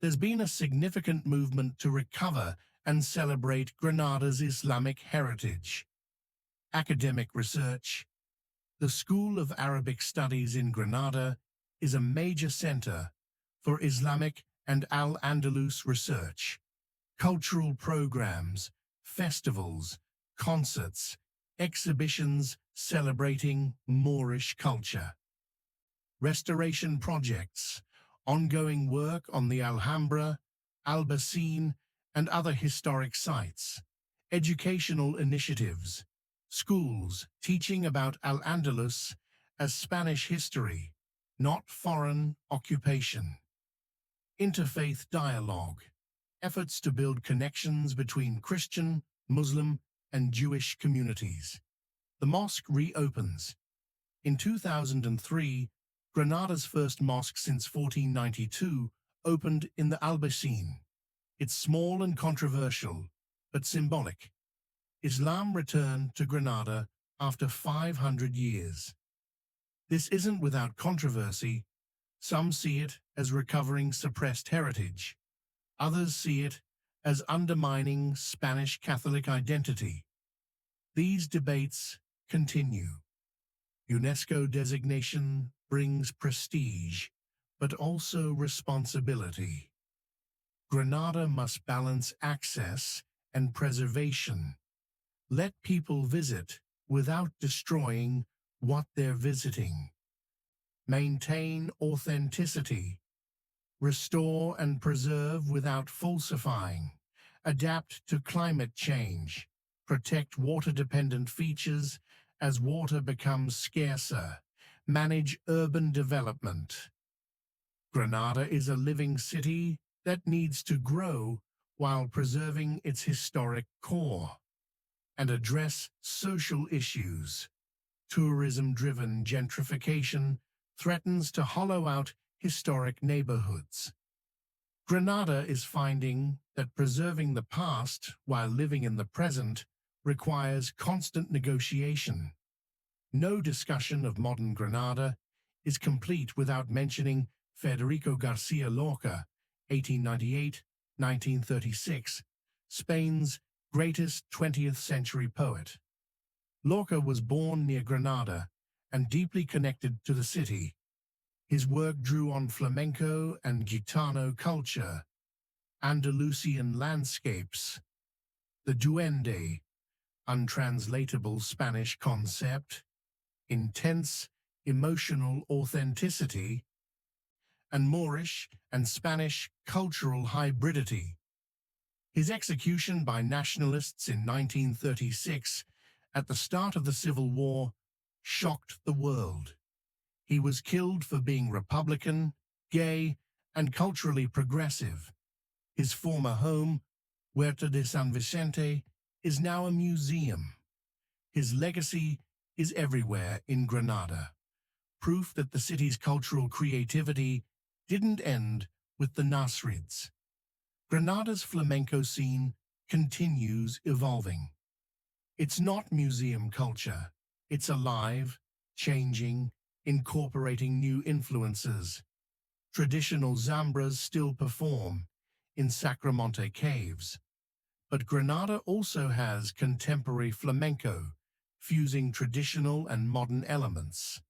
There's been a significant movement to recover and celebrate Granada's Islamic heritage. Academic research. The School of Arabic Studies in Granada is a major center for Islamic and Al-Andalus research. Cultural programs, festivals, concerts, exhibitions celebrating Moorish culture. Restoration projects, ongoing work on the Alhambra, Albaicín, and other historic sites. Educational initiatives, schools teaching about Al-Andalus as Spanish history, not foreign occupation. Interfaith dialogue, efforts to build connections between Christian, Muslim, and Jewish communities. The mosque reopens. In 2003, Granada's first mosque since 1492 opened in the Albaicín. It's small and controversial, but symbolic. Islam returned to Granada after 500 years. This isn't without controversy. Some see it as recovering suppressed heritage. Others see it as undermining Spanish Catholic identity. These debates continue. UNESCO designation brings prestige, but also responsibility. Granada must balance access and preservation. Let people visit without destroying what they're visiting. Maintain authenticity. Restore and preserve without falsifying. Adapt to climate change. Protect water-dependent features as water becomes scarcer. Manage urban development. Granada is a living city that needs to grow while preserving its historic core and address social issues. Tourism-driven gentrification threatens to hollow out historic neighborhoods. Granada is finding that preserving the past while living in the present requires constant negotiation. No discussion of modern Granada is complete without mentioning Federico Garcia Lorca, 1898-1936, Spain's greatest 20th century poet. Lorca was born near Granada and deeply connected to the city. His work drew on flamenco and Gitano culture, Andalusian landscapes, the Duende, untranslatable Spanish concept, intense emotional authenticity, and Moorish and Spanish cultural hybridity. His execution by nationalists in 1936, at the start of the Civil War, shocked the world. He was killed for being Republican, gay, and culturally progressive. His former home, Huerta de San Vicente, is now a museum. His legacy is everywhere in Granada, proof that the city's cultural creativity didn't end with the Nasrids. Granada's flamenco scene continues evolving. It's not museum culture. It's alive, changing, incorporating new influences. Traditional zambras still perform in Sacromonte caves, but Granada also has contemporary flamenco, fusing traditional and modern elements.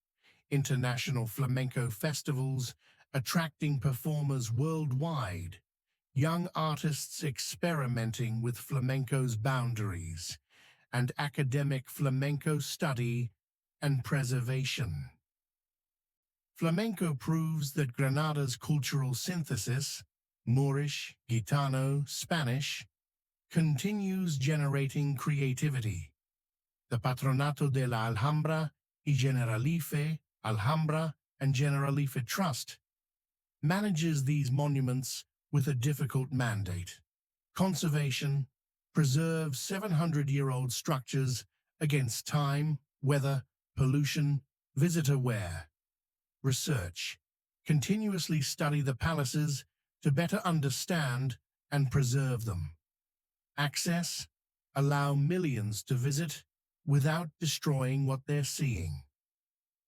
International flamenco festivals attracting performers worldwide, young artists experimenting with flamenco's boundaries, and academic flamenco study and preservation. Flamenco proves that Granada's cultural synthesis, Moorish, Gitano, Spanish, continues generating creativity. The Patronato de la Alhambra y Generalife, Alhambra and Generalife Trust manages these monuments with a difficult mandate. Conservation, preserve 700-year-old structures against time, weather, pollution, visitor wear. Research, continuously study the palaces to better understand and preserve them. Access, allow millions to visit without destroying what they're seeing.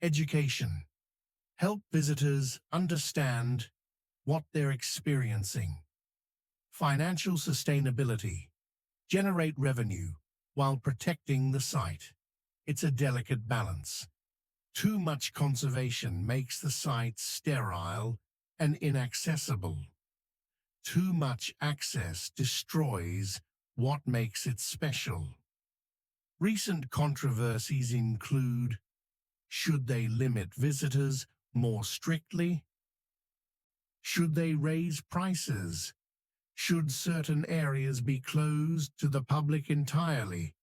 Education, help visitors understand what they're experiencing. Financial sustainability, generate revenue while protecting the site. It's a delicate balance. Too much conservation makes the site sterile and inaccessible. Too much access destroys what makes it special. Recent controversies include: should they limit visitors more strictly? Should they raise prices? Should certain areas be closed to the public entirely?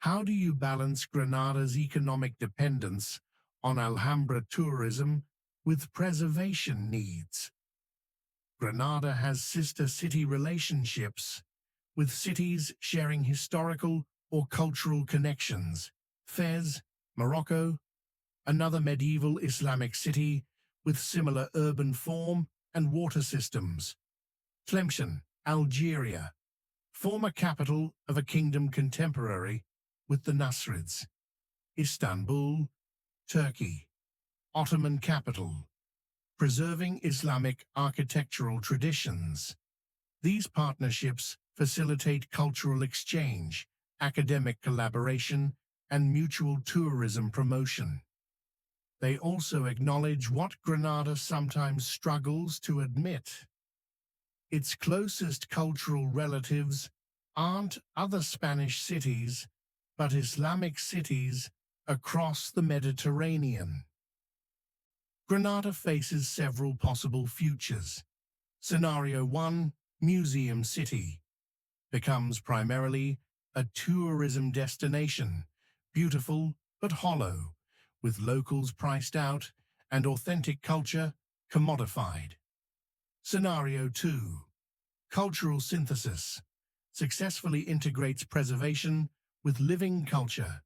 How do you balance Granada's economic dependence on Alhambra tourism with preservation needs? Granada has sister city relationships, with cities sharing historical or cultural connections. Fez, Morocco, another medieval Islamic city with similar urban form and water systems. Tlemcen, Algeria, former capital of a kingdom contemporary with the Nasrids. Istanbul, Turkey, Ottoman capital, preserving Islamic architectural traditions. These partnerships facilitate cultural exchange, academic collaboration, and mutual tourism promotion. They also acknowledge what Granada sometimes struggles to admit. Its closest cultural relatives aren't other Spanish cities, but Islamic cities across the Mediterranean. Granada faces several possible futures. Scenario 1, Museum City, becomes primarily a tourism destination, beautiful but hollow, with locals priced out and authentic culture commodified. Scenario 2, Cultural Synthesis, successfully integrates preservation with living culture,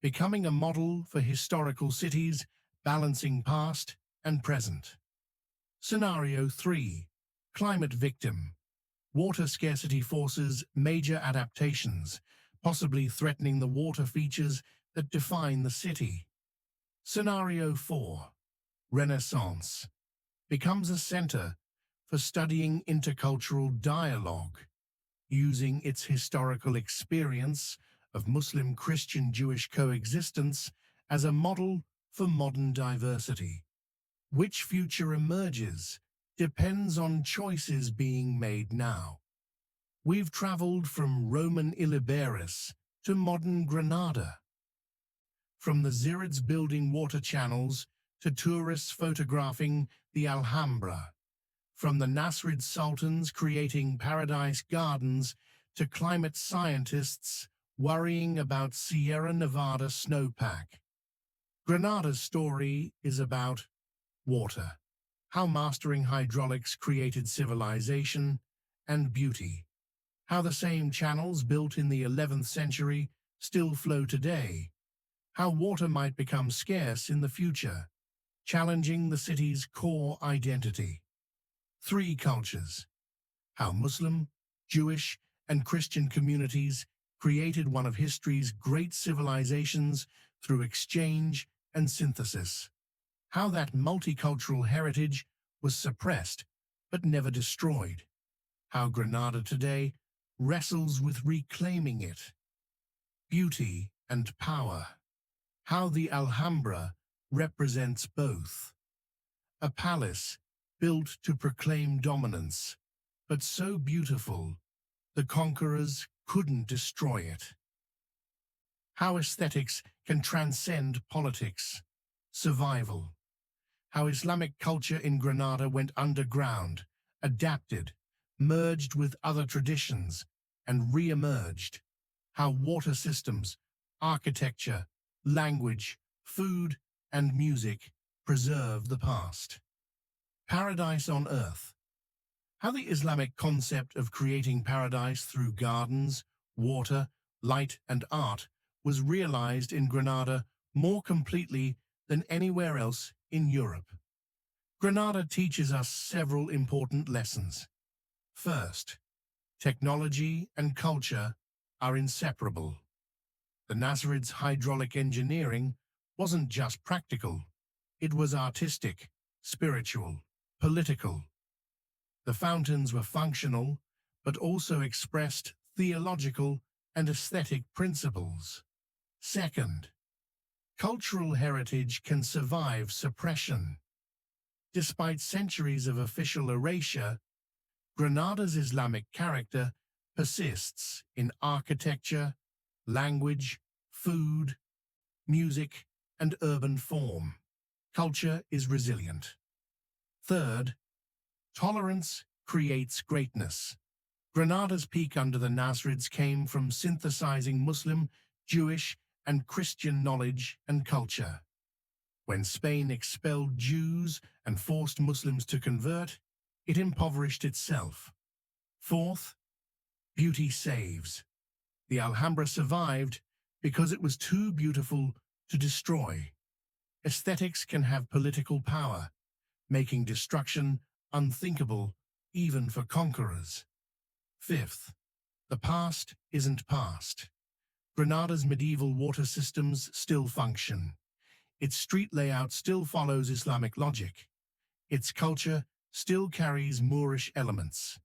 becoming a model for historical cities balancing past and present. Scenario 3, Climate Victim, water scarcity forces major adaptations, possibly threatening the water features that define the city. Scenario 4, Renaissance, becomes a center for studying intercultural dialogue, using its historical experience of Muslim-Christian-Jewish coexistence as a model for modern diversity. Which future emerges depends on choices being made now. We've traveled from Roman Iliberis to modern Granada. From the Zirids building water channels to tourists photographing the Alhambra, from the Nasrid sultans creating paradise gardens to climate scientists worrying about Sierra Nevada snowpack. Granada's story is about water, how mastering hydraulics created civilization and beauty, how the same channels built in the 11th century still flow today, how water might become scarce in the future, challenging the city's core identity. Three cultures: how Muslim, Jewish, and Christian communities created one of history's great civilizations through exchange and synthesis. How that multicultural heritage was suppressed but never destroyed. How Granada today wrestles with reclaiming it. Beauty and power. How the Alhambra represents both. A palace built to proclaim dominance, but so beautiful the conquerors couldn't destroy it. How aesthetics can transcend politics. Survival. How Islamic culture in Granada went underground, adapted, merged with other traditions, and re-emerged. How water systems, architecture, language, food, and music preserve the past. Paradise on Earth. How the Islamic concept of creating paradise through gardens, water, light, and art was realized in Granada more completely than anywhere else in Europe. Granada teaches us several important lessons. First, technology and culture are inseparable. The Nasrids' hydraulic engineering wasn't just practical, it was artistic, spiritual, political. The fountains were functional, but also expressed theological and aesthetic principles. Second, cultural heritage can survive suppression. Despite centuries of official erasure, Granada's Islamic character persists in architecture, language, food, music, and urban form. Culture is resilient. Third, tolerance creates greatness. Granada's peak under the Nasrids came from synthesizing Muslim, Jewish, and Christian knowledge and culture. When Spain expelled Jews and forced Muslims to convert, it impoverished itself. Fourth, beauty saves. The Alhambra survived because it was too beautiful to destroy. Aesthetics can have political power, making destruction unthinkable even for conquerors. Fifth, the past isn't past. Granada's medieval water systems still function. Its street layout still follows Islamic logic. Its culture still carries Moorish elements.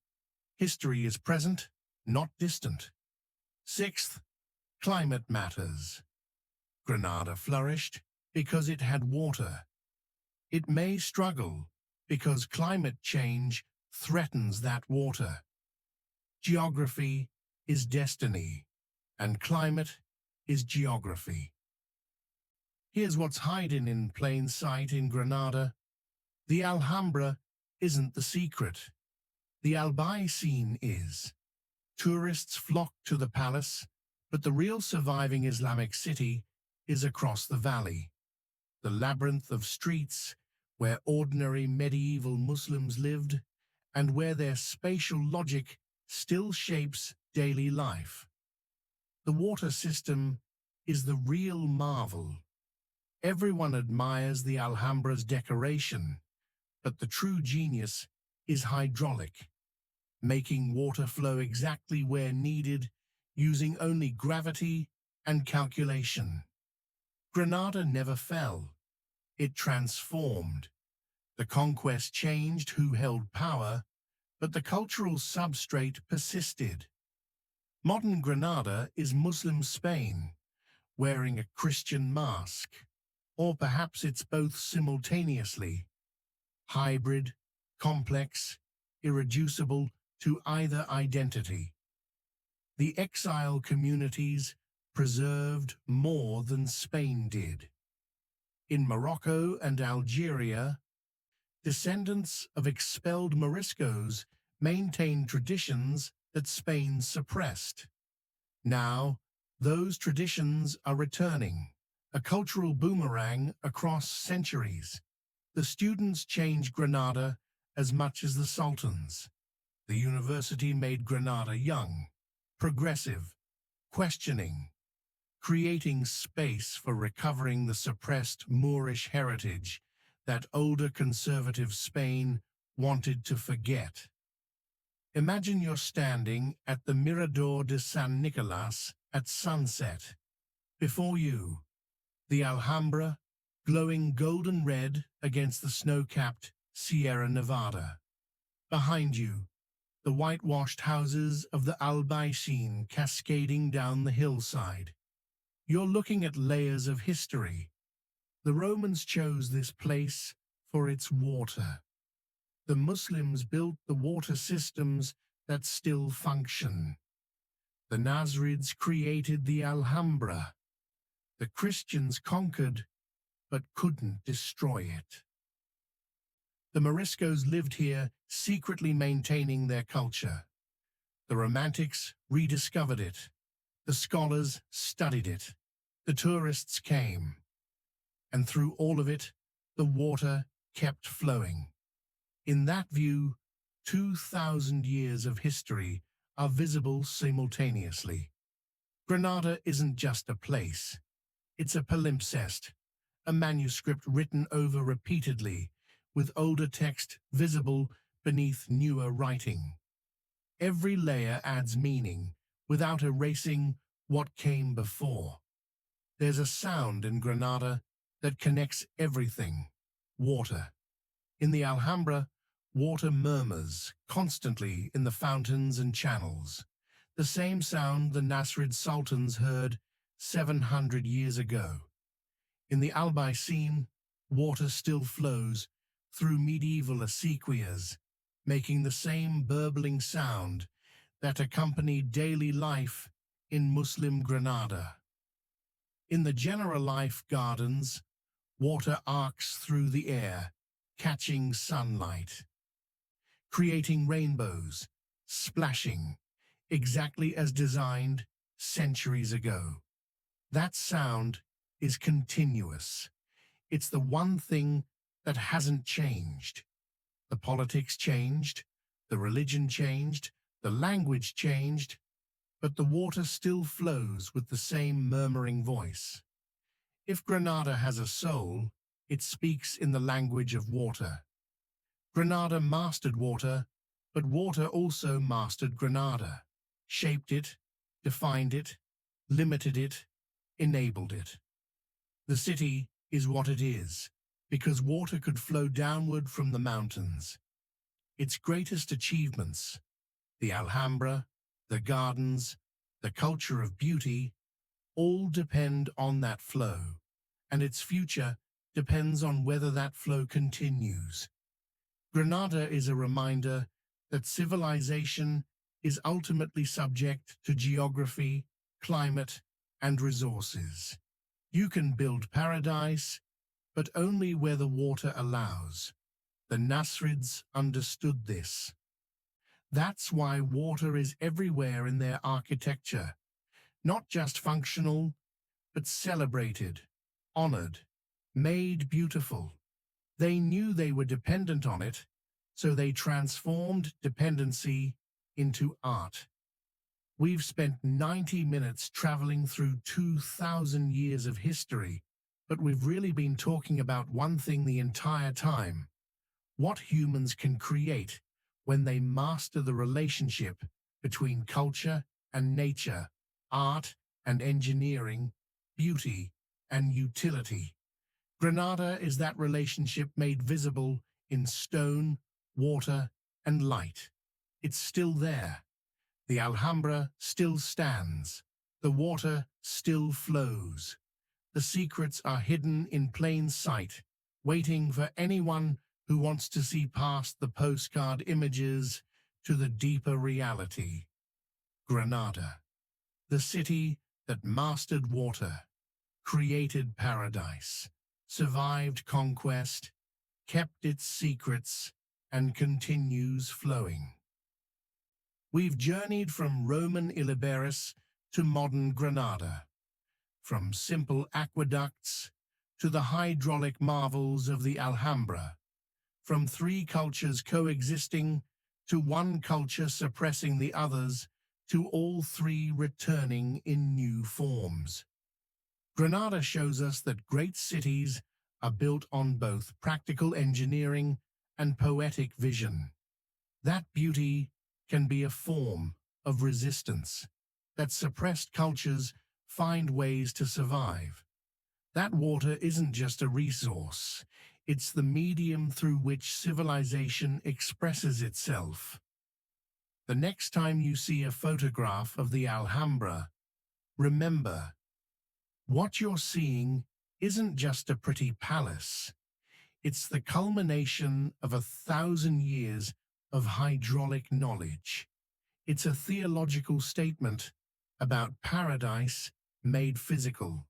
History is present, not distant. Sixth, climate matters. Granada flourished because it had water. It may struggle because climate change threatens that water. Geography is destiny, and climate is geography. Here's what's hiding in plain sight in Granada. The Alhambra isn't the secret. The Albaicin is. Tourists flock to the palace, but the real surviving Islamic city is across the valley. The labyrinth of streets where ordinary medieval Muslims lived and where their spatial logic still shapes daily life. The water system is the real marvel. Everyone admires the Alhambra's decoration, but the true genius is hydraulic, making water flow exactly where needed, using only gravity and calculation. Granada never fell. It transformed. The conquest changed who held power, but the cultural substrate persisted. Modern Granada is Muslim Spain, wearing a Christian mask, or perhaps it's both simultaneously. Hybrid, complex, irreducible to either identity. The exile communities preserved more than Spain did. In Morocco and Algeria, descendants of expelled Moriscos maintain traditions that Spain suppressed. Now, those traditions are returning, a cultural boomerang across centuries. The students changed Granada as much as the sultans. The university made Granada young, progressive, questioning, creating space for recovering the suppressed Moorish heritage that older conservative Spain wanted to forget. Imagine you're standing at the Mirador de San Nicolas at sunset. Before you, the Alhambra, glowing golden red against the snow-capped Sierra Nevada. Behind you, the whitewashed houses of the Albaicin cascading down the hillside. You're looking at layers of history. The Romans chose this place for its water. The Muslims built the water systems that still function. The Nasrids created the Alhambra. The Christians conquered, but couldn't destroy it. The Moriscos lived here, secretly maintaining their culture. The Romantics rediscovered it. The scholars studied it. The tourists came. And through all of it, the water kept flowing. In that view, 2,000 years of history are visible simultaneously. Granada isn't just a place. It's a palimpsest, a manuscript written over repeatedly, with older text visible beneath newer writing. Every layer adds meaning, without erasing what came before. There's a sound in Granada that connects everything: water. In the Alhambra, water murmurs constantly in the fountains and channels, the same sound the Nasrid sultans heard 700 years ago. In the Albaicin, water still flows through medieval acequias, making the same burbling sound that accompanied daily life in Muslim Granada. In the General Life Gardens, water arcs through the air, catching sunlight, creating rainbows, splashing, exactly as designed centuries ago. That sound is continuous. It's the one thing that hasn't changed. The politics changed, the religion changed, the language changed, but the water still flows with the same murmuring voice. If Granada has a soul, it speaks in the language of water. Granada mastered water, but water also mastered Granada, shaped it, defined it, limited it, enabled it. The city is what it is, because water could flow downward from the mountains. Its greatest achievements, the Alhambra, the gardens, the culture of beauty, all depend on that flow, and its future depends on whether that flow continues. Granada is a reminder that civilization is ultimately subject to geography, climate, and resources. You can build paradise, but only where the water allows. The Nasrids understood this. That's why water is everywhere in their architecture, not just functional, but celebrated, honored, made beautiful. They knew they were dependent on it, so they transformed dependency into art. We've spent 90 minutes traveling through 2,000 years of history, but we've really been talking about one thing the entire time: what humans can create when they master the relationship between culture and nature, art and engineering, beauty and utility. Granada is that relationship made visible in stone, water, and light. It's still there. The Alhambra still stands. The water still flows. The secrets are hidden in plain sight, waiting for anyone who wants to see past the postcard images to the deeper reality. Granada, the city that mastered water, created paradise, survived conquest, kept its secrets, and continues flowing. We've journeyed from Roman Iliberis to modern Granada, from simple aqueducts to the hydraulic marvels of the Alhambra, from three cultures coexisting to one culture suppressing the others, to all three returning in new forms. Granada shows us that great cities are built on both practical engineering and poetic vision. That beauty can be a form of resistance, that suppressed cultures find ways to survive. That water isn't just a resource, it's the medium through which civilization expresses itself. The next time you see a photograph of the Alhambra, remember, what you're seeing isn't just a pretty palace. It's the culmination of 1,000 years of hydraulic knowledge. It's a theological statement about paradise made physical.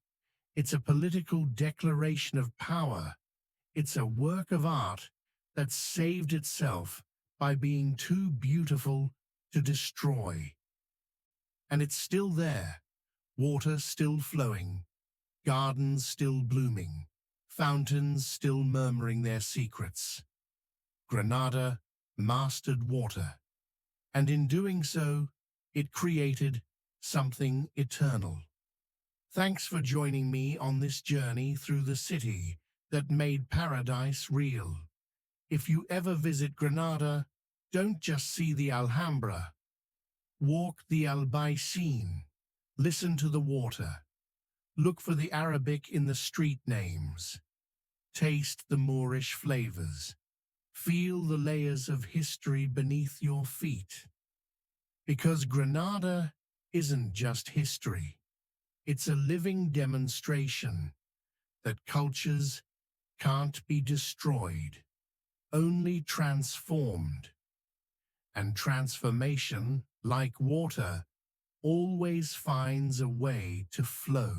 It's a political declaration of power. It's a work of art that saved itself by being too beautiful to destroy. And it's still there, water still flowing, gardens still blooming, fountains still murmuring their secrets. Granada mastered water, and in doing so, it created something eternal. Thanks for joining me on this journey through the city that made paradise real. If you ever visit Granada, don't just see the Alhambra. Walk the Albaicin, listen to the water, look for the Arabic in the street names, taste the Moorish flavors, feel the layers of history beneath your feet. Because Granada isn't just history, it's a living demonstration that cultures can't be destroyed, only transformed. And transformation, like water, always finds a way to flow.